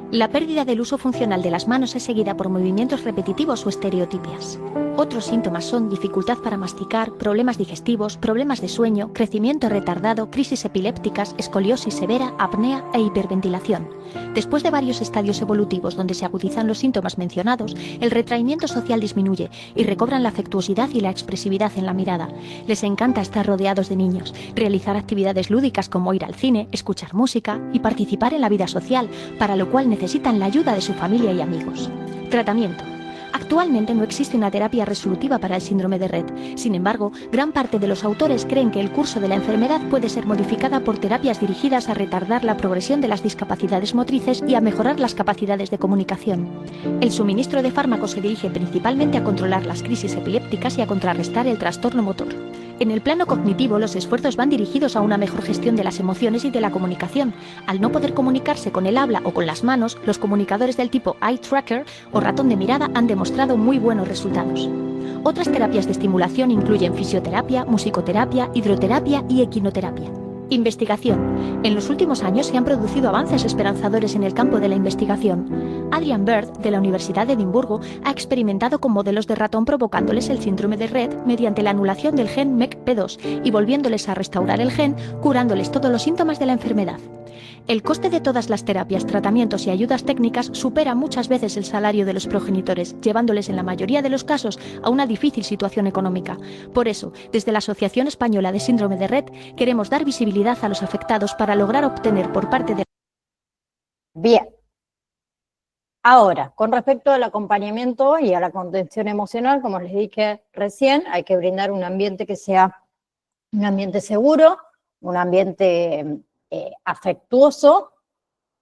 La pérdida del uso funcional de las manos es seguida por movimientos repetitivos o estereotipias. Otros síntomas son dificultad para masticar, problemas digestivos, problemas de sueño, crecimiento retardado, crisis epilépticas, escoliosis severa, apnea e hiperventilación. Después de varios estadios evolutivos donde se agudizan los síntomas mencionados, el retraimiento social disminuye y recobran la afectuosidad y la expresividad en la mirada. Les encanta estar rodeados de niños, realizar actividades lúdicas como ir al cine, escuchar música y participar en la vida social, para lo cual necesitan la ayuda de su familia y amigos. Tratamiento. Actualmente no existe una terapia resolutiva para el síndrome de Rett. Sin embargo, gran parte de los autores creen que el curso de la enfermedad puede ser modificada por terapias dirigidas a retardar la progresión de las discapacidades motrices y a mejorar las capacidades de comunicación. El suministro de fármacos se dirige principalmente a controlar las crisis epilépticas y a contrarrestar el trastorno motor. En el plano cognitivo, los esfuerzos van dirigidos a una mejor gestión de las emociones y de la comunicación. Al no poder comunicarse con el habla o con las manos, los comunicadores del tipo eye tracker o ratón de mirada han demostrado muy buenos resultados. Otras terapias de estimulación incluyen fisioterapia, musicoterapia, hidroterapia y equinoterapia. Investigación. En los últimos años se han producido avances esperanzadores en el campo de la investigación. Adrian Bird, de la Universidad de Edimburgo, ha experimentado con modelos de ratón provocándoles el síndrome de Rett mediante la anulación del gen MECP2 y volviéndoles a restaurar el gen, curándoles todos los síntomas de la enfermedad. El coste de todas las terapias, tratamientos y ayudas técnicas supera muchas veces el salario de los progenitores, llevándoles en la mayoría de los casos a una difícil situación económica. Por eso, desde la Asociación Española de Síndrome de Rett, queremos dar visibilidad a los afectados para lograr obtener por parte de... Bien. Ahora, con respecto al acompañamiento y a la contención emocional, como les dije recién, hay que brindar un ambiente que sea un ambiente seguro, un ambiente afectuoso,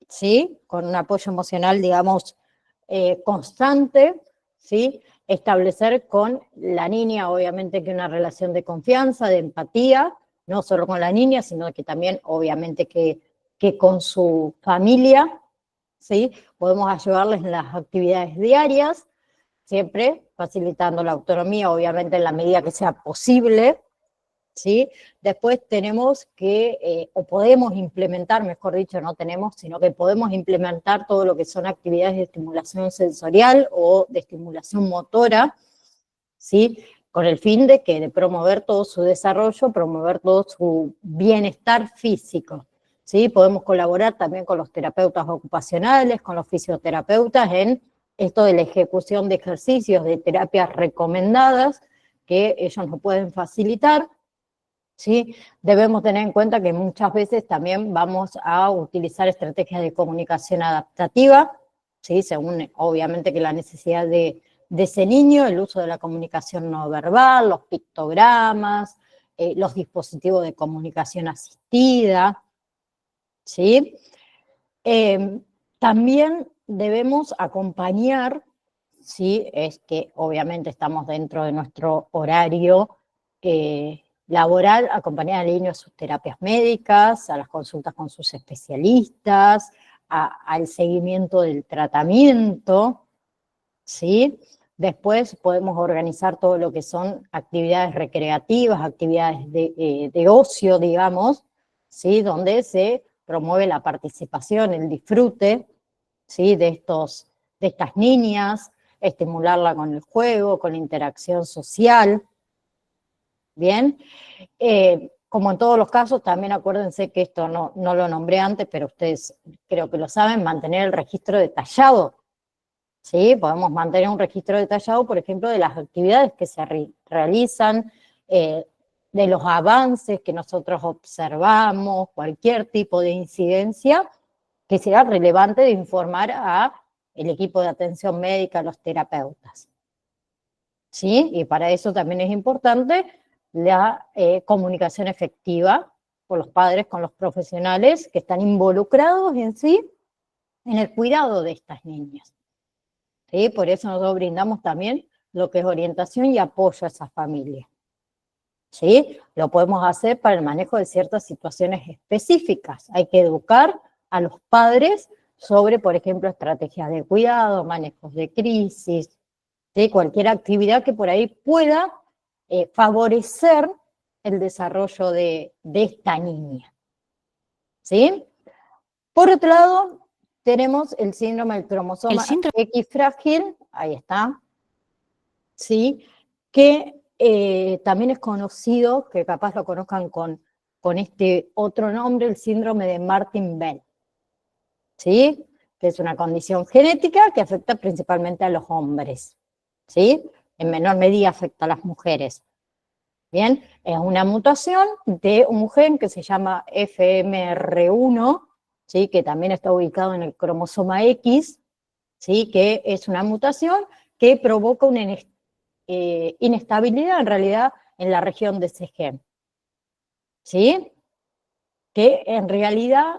¿sí? Con un apoyo emocional, digamos, constante, ¿sí? Establecer con la niña, obviamente, que una relación de confianza, de empatía, no solo con la niña, sino que también, obviamente, que con su familia, ¿sí? Podemos ayudarles en las actividades diarias, siempre facilitando la autonomía, obviamente, en la medida que sea posible, ¿sí? Después tenemos que, o podemos implementar, mejor dicho, no tenemos, sino que podemos implementar todo lo que son actividades de estimulación sensorial o de estimulación motora, ¿sí? Con el fin de promover todo su desarrollo, promover todo su bienestar físico, ¿sí? Podemos colaborar también con los terapeutas ocupacionales, con los fisioterapeutas en esto de la ejecución de ejercicios, de terapias recomendadas que ellos nos pueden facilitar, ¿sí? Debemos tener en cuenta que muchas veces también vamos a utilizar estrategias de comunicación adaptativa, ¿sí? Según obviamente que la necesidad de ese niño, el uso de la comunicación no verbal, los pictogramas, los dispositivos de comunicación asistida, ¿sí? También debemos acompañar, ¿sí? Es que obviamente estamos dentro de nuestro horario laboral, acompañar al niño a sus terapias médicas, a las consultas con sus especialistas, al seguimiento del tratamiento, ¿sí? Después podemos organizar todo lo que son actividades recreativas, actividades de ocio, digamos, ¿sí? Donde se promueve la participación, el disfrute, ¿sí? de estas niñas, estimularla con el juego, con la interacción social, ¿bien? Como en todos los casos, también acuérdense que esto no lo nombré antes, pero ustedes creo que lo saben, mantener el registro detallado, ¿sí? Podemos mantener un registro detallado, por ejemplo, de las actividades que se realizan, de los avances que nosotros observamos, cualquier tipo de incidencia que sea relevante de informar al equipo de atención médica, a los terapeutas, ¿sí? Y para eso también es importante la comunicación efectiva por los padres con los profesionales que están involucrados en sí en el cuidado de estas niñas, ¿sí? Por eso nosotros brindamos también lo que es orientación y apoyo a esas familias, ¿sí? Lo podemos hacer para el manejo de ciertas situaciones específicas. Hay que educar a los padres sobre, por ejemplo, estrategias de cuidado, manejos de crisis, ¿sí? Cualquier actividad que por ahí pueda favorecer el desarrollo de esta niña, ¿sí? Por otro lado, tenemos el síndrome del cromosoma X frágil, ahí está, ¿sí? Que también es conocido, que capaz lo conozcan con este otro nombre, el síndrome de Martin-Bell, ¿sí? Que es una condición genética que afecta principalmente a los hombres, ¿sí? En menor medida afecta a las mujeres. Bien, es una mutación de un gen que se llama FMR1, ¿sí? Que también está ubicado en el cromosoma X, ¿sí? Que es una mutación que provoca una inestabilidad en realidad en la región de ese gen, ¿sí? Que en realidad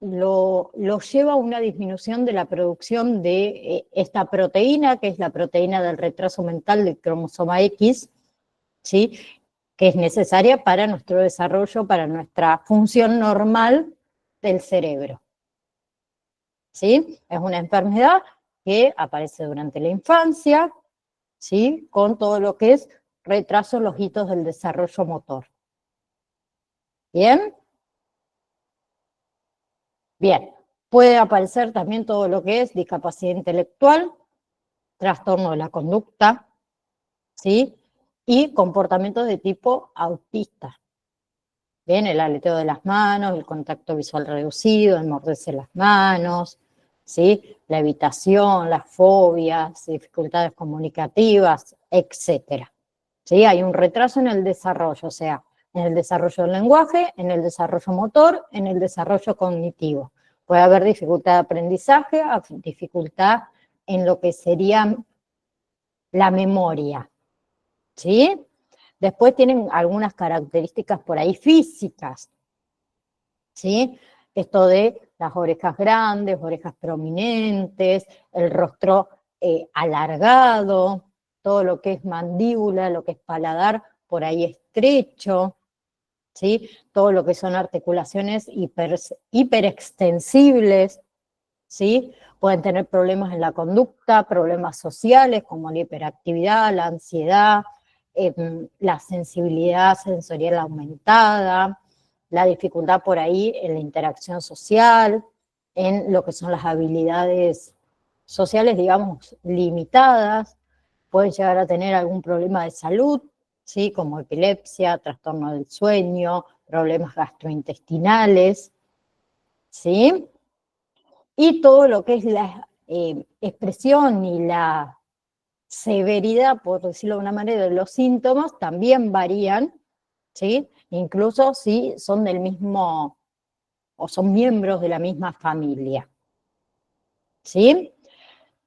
lo lleva a una disminución de la producción de esta proteína, que es la proteína del retraso mental del cromosoma X, ¿sí? Que es necesaria para nuestro desarrollo, para nuestra función normal del cerebro, ¿sí? Es una enfermedad que aparece durante la infancia, ¿sí? Con todo lo que es retraso en los hitos del desarrollo motor. ¿Bien? Bien. Puede aparecer también todo lo que es discapacidad intelectual, trastorno de la conducta, ¿sí? Y comportamientos de tipo autista. Bien, el aleteo de las manos, el contacto visual reducido, el morderse las manos, ¿sí? La evitación, las fobias, dificultades comunicativas, etc. ¿Sí? Hay un retraso en el desarrollo, o sea, en el desarrollo del lenguaje, en el desarrollo motor, en el desarrollo cognitivo. Puede haber dificultad de aprendizaje, dificultad en lo que sería la memoria, ¿sí? Después tienen algunas características por ahí físicas, ¿sí? Esto de las orejas grandes, orejas prominentes, el rostro alargado, todo lo que es mandíbula, lo que es paladar por ahí estrecho, ¿sí? Todo lo que son articulaciones hiperextensibles, ¿sí? Pueden tener problemas en la conducta, problemas sociales como la hiperactividad, la ansiedad, la sensibilidad sensorial aumentada, la dificultad por ahí en la interacción social, en lo que son las habilidades sociales, digamos, limitadas, pueden llegar a tener algún problema de salud, ¿sí? Como epilepsia, trastorno del sueño, problemas gastrointestinales, ¿sí? Y todo lo que es la expresión y la severidad, por decirlo de una manera, de los síntomas también varían, ¿sí? Incluso si son del mismo o son miembros de la misma familia, ¿sí?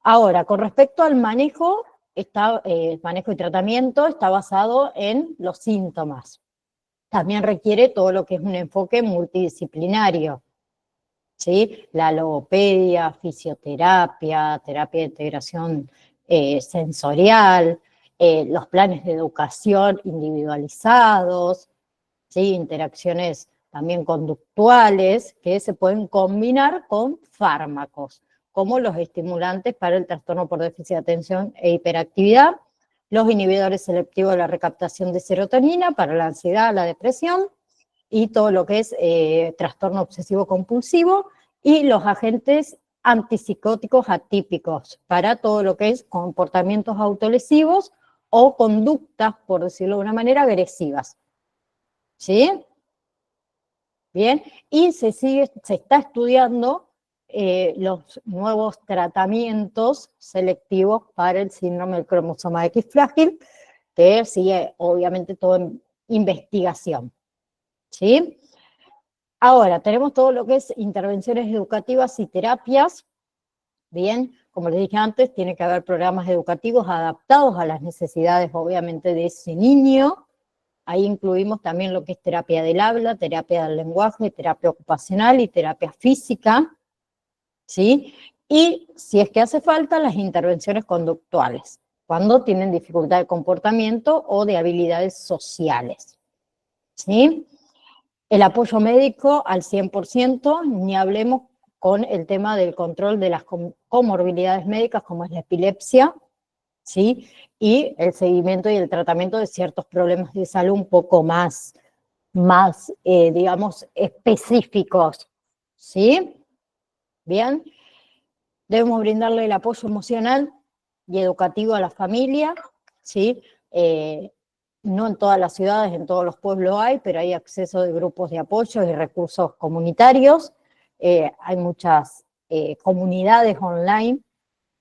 Ahora, con respecto al manejo, manejo y tratamiento está basado en los síntomas. También requiere todo lo que es un enfoque multidisciplinario, ¿sí? La logopedia, fisioterapia, terapia de integración sensorial, los planes de educación individualizados, ¿sí? Interacciones también conductuales que se pueden combinar con fármacos. como los estimulantes para el trastorno por déficit de atención e hiperactividad, los inhibidores selectivos de la recaptación de serotonina para la ansiedad, la depresión, y todo lo que es trastorno obsesivo compulsivo, y los agentes antipsicóticos atípicos para todo lo que es comportamientos autolesivos o conductas, por decirlo de una manera, agresivas. ¿Sí? Bien, y se está estudiando los nuevos tratamientos selectivos para el síndrome del cromosoma X frágil, que sigue obviamente todo en investigación. ¿Sí? Ahora, tenemos todo lo que es intervenciones educativas y terapias. Bien, como les dije antes, tiene que haber programas educativos adaptados a las necesidades, obviamente, de ese niño. Ahí incluimos también lo que es terapia del habla, terapia del lenguaje, terapia ocupacional y terapia física, ¿sí? Y si es que hace falta, las intervenciones conductuales, cuando tienen dificultad de comportamiento o de habilidades sociales, ¿sí? El apoyo médico al 100%, ni hablemos con el tema del control de las comorbilidades médicas, como es la epilepsia, ¿sí? Y el seguimiento y el tratamiento de ciertos problemas de salud un poco más digamos, específicos, ¿sí? Bien, debemos brindarle el apoyo emocional y educativo a la familia, ¿sí? No en todas las ciudades, en todos los pueblos hay, pero hay acceso de grupos de apoyo y recursos comunitarios. Hay muchas comunidades online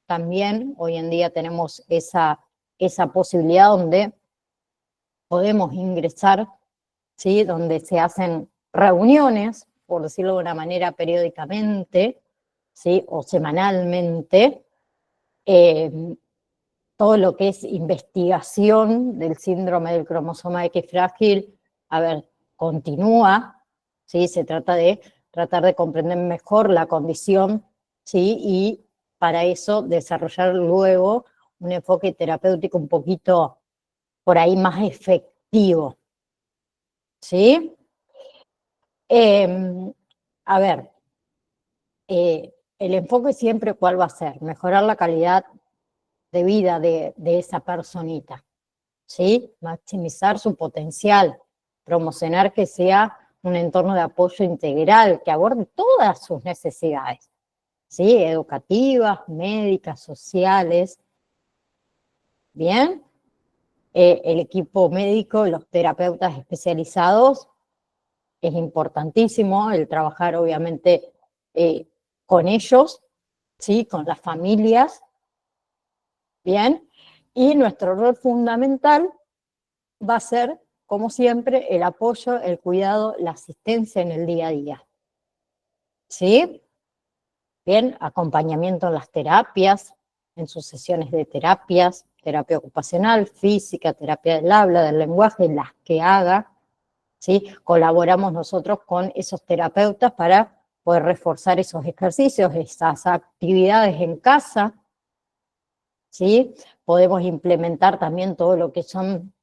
también. Hoy en día tenemos esa posibilidad donde podemos ingresar, ¿sí? Donde se hacen reuniones, por decirlo de una manera, periódicamente, ¿sí? O semanalmente, todo lo que es investigación del síndrome del cromosoma X frágil, a ver, continúa, ¿sí? Se trata de tratar de comprender mejor la condición, ¿sí? Y para eso desarrollar luego un enfoque terapéutico un poquito por ahí más efectivo, ¿sí? A ver, el enfoque siempre, ¿cuál va a ser? Mejorar la calidad de vida de esa personita, ¿sí? Maximizar su potencial, promocionar que sea un entorno de apoyo integral, que aborde todas sus necesidades, ¿sí? Educativas, médicas, sociales, ¿bien? El equipo médico, los terapeutas especializados, es importantísimo el trabajar obviamente con ellos, ¿sí? Con las familias, ¿bien? Y nuestro rol fundamental va a ser, como siempre, el apoyo, el cuidado, la asistencia en el día a día, ¿sí? Bien, acompañamiento en las terapias, en sus sesiones de terapias, terapia ocupacional, física, terapia del habla, del lenguaje, las que haga, ¿sí? Colaboramos nosotros con esos terapeutas para poder reforzar esos ejercicios, esas actividades en casa, ¿sí? Podemos implementar también todo lo que son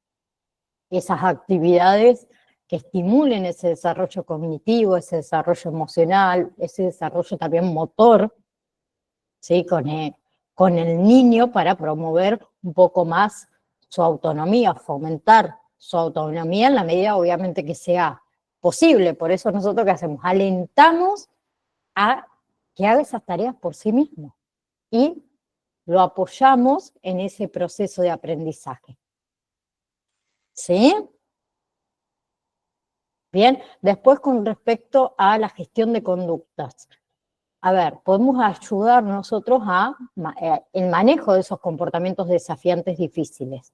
esas actividades que estimulen ese desarrollo cognitivo, ese desarrollo emocional, ese desarrollo también motor, ¿sí? Con el niño, para promover un poco más su autonomía, fomentar su autonomía en la medida obviamente que sea posible. Por eso nosotros, ¿qué hacemos? Alentamos a que haga esas tareas por sí mismo y lo apoyamos en ese proceso de aprendizaje. ¿Sí? Bien, después con respecto a la gestión de conductas. A ver, podemos ayudar nosotros a el manejo de esos comportamientos desafiantes difíciles,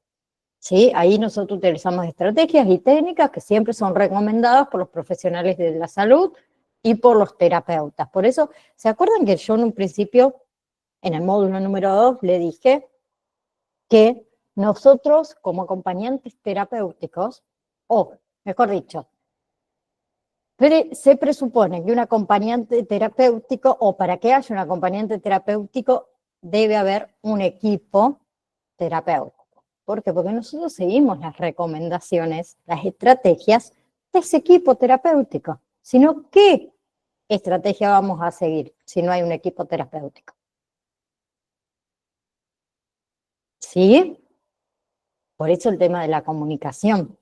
¿sí? Ahí nosotros utilizamos estrategias y técnicas que siempre son recomendadas por los profesionales de la salud y por los terapeutas. Por eso, ¿se acuerdan que yo en un principio, en el módulo número 2, le dije que nosotros como acompañantes terapéuticos, o mejor dicho, se presupone que un acompañante terapéutico, o para que haya un acompañante terapéutico, debe haber un equipo terapéutico. ¿Por qué? Porque nosotros seguimos las recomendaciones, las estrategias de ese equipo terapéutico. Sino, ¿qué estrategia vamos a seguir si no hay un equipo terapéutico? ¿Sí? Por eso el tema de la comunicación.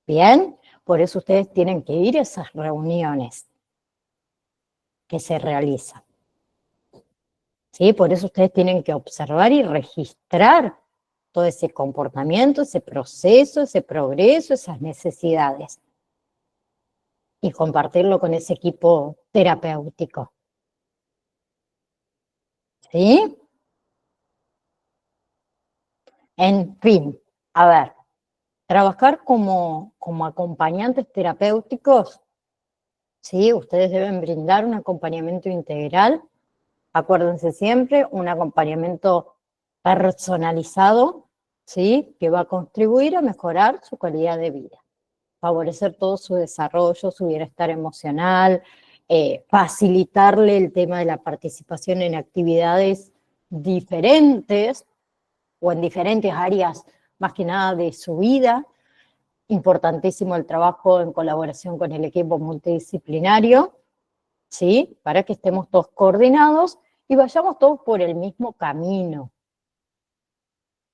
Bien, por eso ustedes tienen que ir a esas reuniones que se realizan. ¿Sí? Por eso ustedes tienen que observar y registrar todo ese comportamiento, ese proceso, ese progreso, esas necesidades. Y compartirlo con ese equipo terapéutico. ¿Sí? En fin, a ver, trabajar como acompañantes terapéuticos, ¿sí? Ustedes deben brindar un acompañamiento integral. Acuérdense siempre, un acompañamiento personalizado, ¿sí? Que va a contribuir a mejorar su calidad de vida, favorecer todo su desarrollo, su bienestar emocional, facilitarle el tema de la participación en actividades diferentes o en diferentes áreas, más que nada de su vida. Importantísimo el trabajo en colaboración con el equipo multidisciplinario, ¿sí? Para que estemos todos coordinados y vayamos todos por el mismo camino.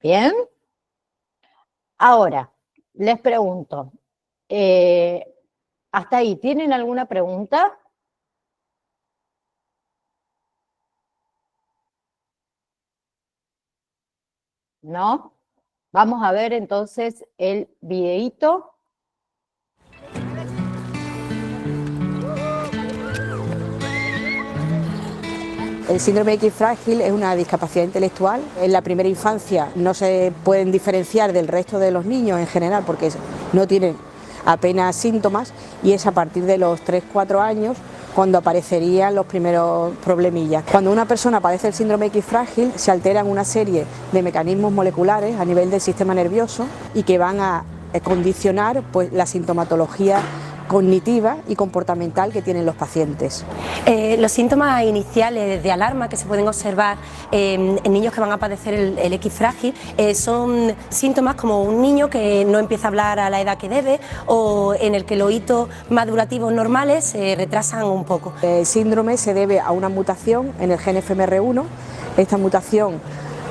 ¿Bien? Ahora, les pregunto, ¿hasta ahí tienen alguna pregunta? ¿No? Vamos a ver entonces el videíto. El síndrome X frágil es una discapacidad intelectual. En la primera infancia no se pueden diferenciar del resto de los niños en general porque no tienen apenas síntomas, y es a partir de los 3-4 años cuando aparecerían los primeros problemillas. Cuando una persona padece el síndrome X frágil, se alteran una serie de mecanismos moleculares a nivel del sistema nervioso y que van a condicionar pues, la sintomatología cognitiva y comportamental que tienen los pacientes. Los síntomas iniciales de alarma que se pueden observar en niños que van a padecer el X frágil son síntomas como un niño que no empieza a hablar a la edad que debe, o en el que los hitos madurativos normales se retrasan un poco. El síndrome se debe a una mutación en el gen FMR1. Esta mutación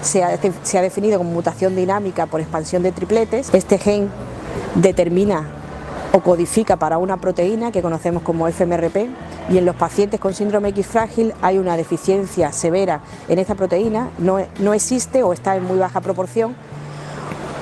se ha definido como mutación dinámica por expansión de tripletes. Este gen determina o codifica para una proteína que conocemos como FMRP, y en los pacientes con síndrome X frágil hay una deficiencia severa en esta proteína, no existe o está en muy baja proporción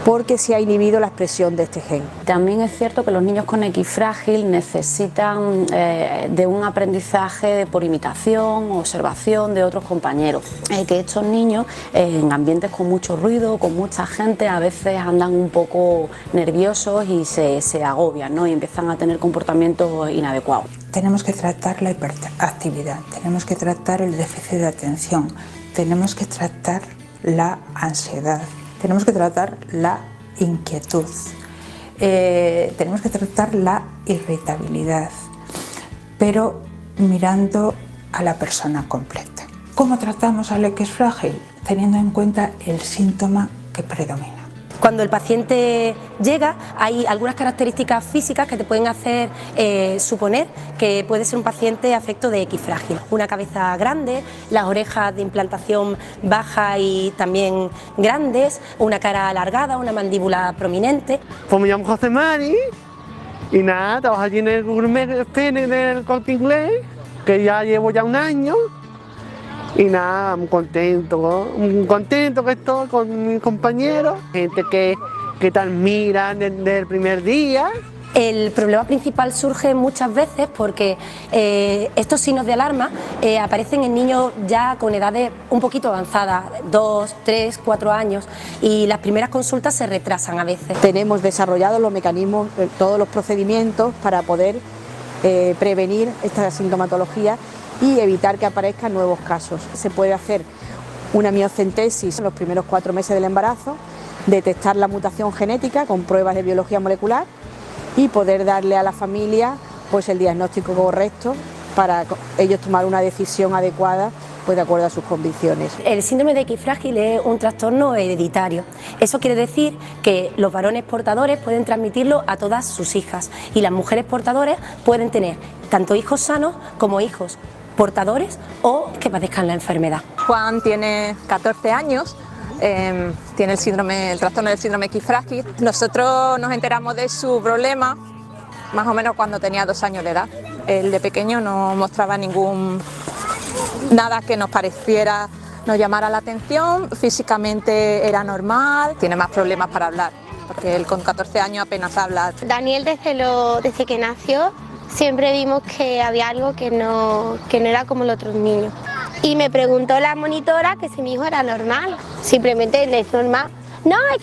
porque se ha inhibido la expresión de este gen. También es cierto que los niños con X frágil necesitan de un aprendizaje por imitación, observación de otros compañeros. Que estos niños en ambientes con mucho ruido, con mucha gente, a veces andan un poco nerviosos y se agobian, ¿no? Y empiezan a tener comportamientos inadecuados. Tenemos que tratar la hiperactividad, tenemos que tratar el déficit de atención, tenemos que tratar la ansiedad, tenemos que tratar la inquietud, tenemos que tratar la irritabilidad, pero mirando a la persona completa. ¿Cómo tratamos al X frágil? Teniendo en cuenta el síntoma que predomina. Cuando el paciente llega, hay algunas características físicas que te pueden hacer suponer que puede ser un paciente afecto de X frágil. Una cabeza grande, las orejas de implantación baja y también grandes, una cara alargada, una mandíbula prominente. Pues me llamo José Mari y nada, trabajo allí en el Gourmet Pene del Corte Inglés, que ya llevo ya un año. Y nada, muy contento que estoy con mis compañeros, gente que te admira desde el primer día. El problema principal surge muchas veces porque estos signos de alarma aparecen en niños ya con edades un poquito avanzadas, 2, 3, 4 años, y las primeras consultas se retrasan a veces. Tenemos desarrollados los mecanismos, todos los procedimientos para poder prevenir esta sintomatología y evitar que aparezcan nuevos casos. Se puede hacer una miocentesis en los primeros 4 meses del embarazo, detectar la mutación genética con pruebas de biología molecular y poder darle a la familia pues, el diagnóstico correcto para ellos tomar una decisión adecuada pues, de acuerdo a sus convicciones. El síndrome de X frágil es un trastorno hereditario. Eso quiere decir que los varones portadores pueden transmitirlo a todas sus hijas y las mujeres portadoras pueden tener tanto hijos sanos como hijos portadores o que padezcan la enfermedad. Juan tiene 14 años, tiene el trastorno del síndrome X frágil. Nosotros nos enteramos de su problema más o menos cuando tenía 2 años de edad. Él de pequeño no mostraba nada que nos pareciera, nos llamara la atención, físicamente era normal, tiene más problemas para hablar, porque él con 14 años apenas habla. Daniel desde que nació siempre vimos que había algo que no era como los otros niños. Y me preguntó la monitora que si mi hijo era normal, simplemente le es normal. No, es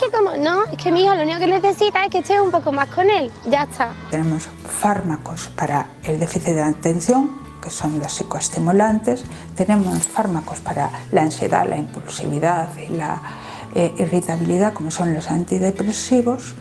que mi hijo lo único que necesita es que esté un poco más con él, ya está. Tenemos fármacos para el déficit de atención, que son los psicoestimulantes, tenemos fármacos para la ansiedad, la impulsividad y la irritabilidad, como son los antidepresivos,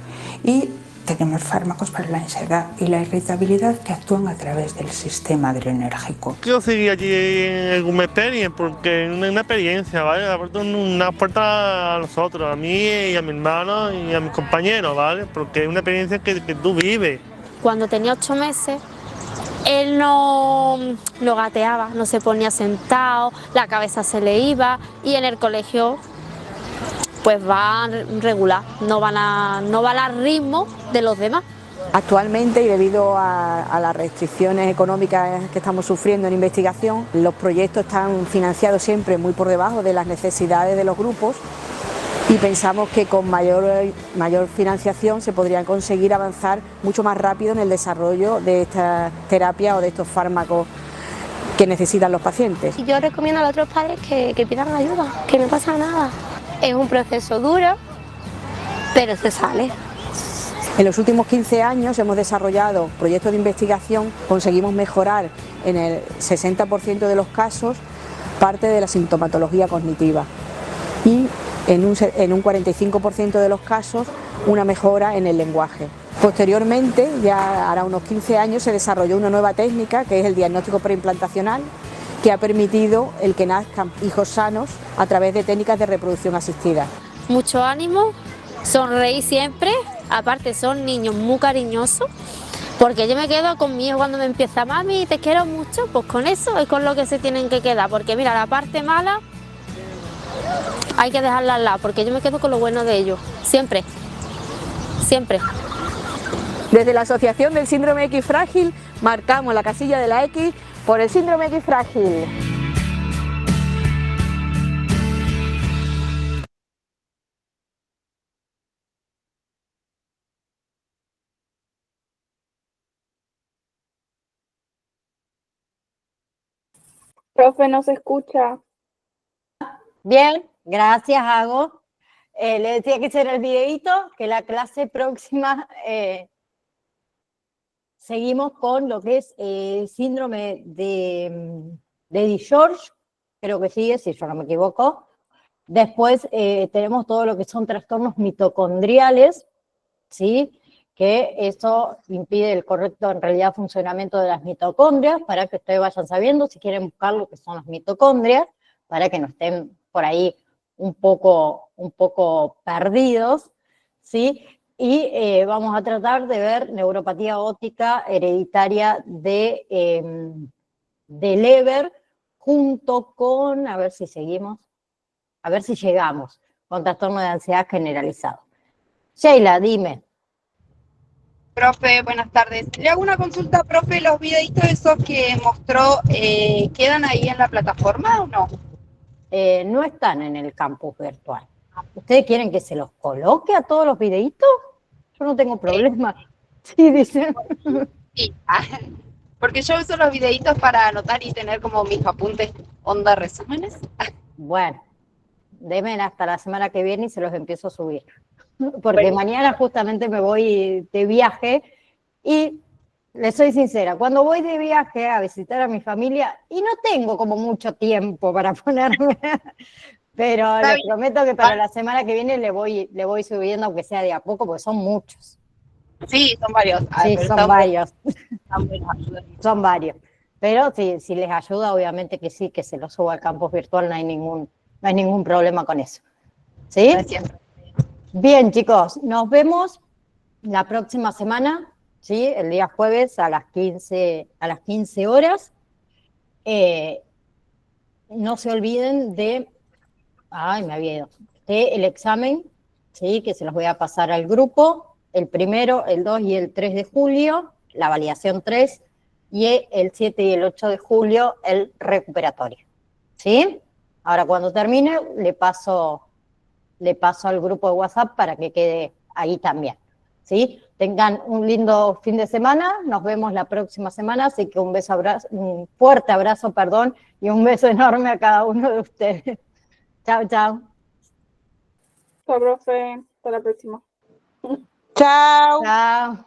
y tenemos fármacos para la ansiedad y la irritabilidad que actúan a través del sistema adrenérgico. Quiero seguir allí en Good Experience porque es una experiencia, ¿vale? Ha abierto una puerta a nosotros, a mí y a mi hermano y a mis compañeros, ¿vale? Porque es una experiencia que tú vives. Cuando tenía 8 meses, él no gateaba, no se ponía sentado, la cabeza se le iba y en el colegio pues va regular, no van al ritmo de los demás. Actualmente, y debido a las restricciones económicas que estamos sufriendo en investigación, los proyectos están financiados siempre muy por debajo de las necesidades de los grupos y pensamos que con mayor financiación se podrían conseguir avanzar mucho más rápido en el desarrollo de esta terapia o de estos fármacos que necesitan los pacientes. Y yo recomiendo a los otros padres que pidan ayuda, que no pasa nada. Es un proceso duro, pero se sale. En los últimos 15 años hemos desarrollado proyectos de investigación, conseguimos mejorar en el 60% de los casos parte de la sintomatología cognitiva y en un 45% de los casos una mejora en el lenguaje. Posteriormente, ya hará unos 15 años, se desarrolló una nueva técnica que es el diagnóstico preimplantacional, que ha permitido el que nazcan hijos sanos a través de técnicas de reproducción asistida. Mucho ánimo, sonreír siempre, aparte son niños muy cariñosos, porque yo me quedo con mi hijo cuando me empieza, mami, te quiero mucho, pues con eso es con lo que se tienen que quedar, porque mira, la parte mala hay que dejarla al lado, porque yo me quedo con lo bueno de ellos, siempre, siempre. Desde la Asociación del Síndrome X Frágil marcamos la casilla de la X por el síndrome X frágil. Profe, no se escucha. Bien, gracias, Hago. Le decía que ese era el videíto, que la clase próxima seguimos con lo que es el síndrome de DiGeorge, creo que sigue, si yo no me equivoco. Después tenemos todo lo que son trastornos mitocondriales, ¿sí? Que eso impide el correcto, en realidad, funcionamiento de las mitocondrias, para que ustedes vayan sabiendo, si quieren buscar lo que son las mitocondrias, para que no estén por ahí un poco perdidos, ¿sí? Y vamos a tratar de ver neuropatía óptica hereditaria de Leber, junto con, a ver si seguimos, a ver si llegamos, con trastorno de ansiedad generalizado. Sheila, dime. Profe, buenas tardes. Le hago una consulta, profe, ¿los videitos esos que mostró quedan ahí en la plataforma o no? No están en el campus virtual. ¿Ustedes quieren que se los coloque a todos los videitos? Yo no tengo problema. Sí, dicen. Sí, porque yo uso los videitos para anotar y tener como mis apuntes, onda resúmenes. Bueno, denme hasta la semana que viene y se los empiezo a subir. Porque mañana justamente me voy de viaje y les soy sincera, cuando voy de viaje a visitar a mi familia, y no tengo como mucho tiempo para ponerme, pero les prometo que para la semana que viene le voy subiendo, aunque sea de a poco, porque son muchos. Sí, son varios. Sí, son varios. Son varios. Pero si les ayuda, obviamente que sí, que se los suba al campus virtual, no hay ningún problema con eso. ¿Sí? Gracias. Bien, chicos, nos vemos la próxima semana, ¿sí? El día jueves a las 15 horas. no se olviden de, me había ido, del examen, ¿sí? Que se los voy a pasar al grupo, el 1, el 2 y el 3 de julio, la validación 3, y el 7 y el 8 de julio el recuperatorio, ¿sí? Ahora cuando termine le paso al grupo de WhatsApp para que quede ahí también, ¿sí? Tengan un lindo fin de semana, nos vemos la próxima semana, así que un fuerte abrazo, y un beso enorme a cada uno de ustedes. Chao, chao. Chao, profe. Hasta la próxima. Chao. Chao.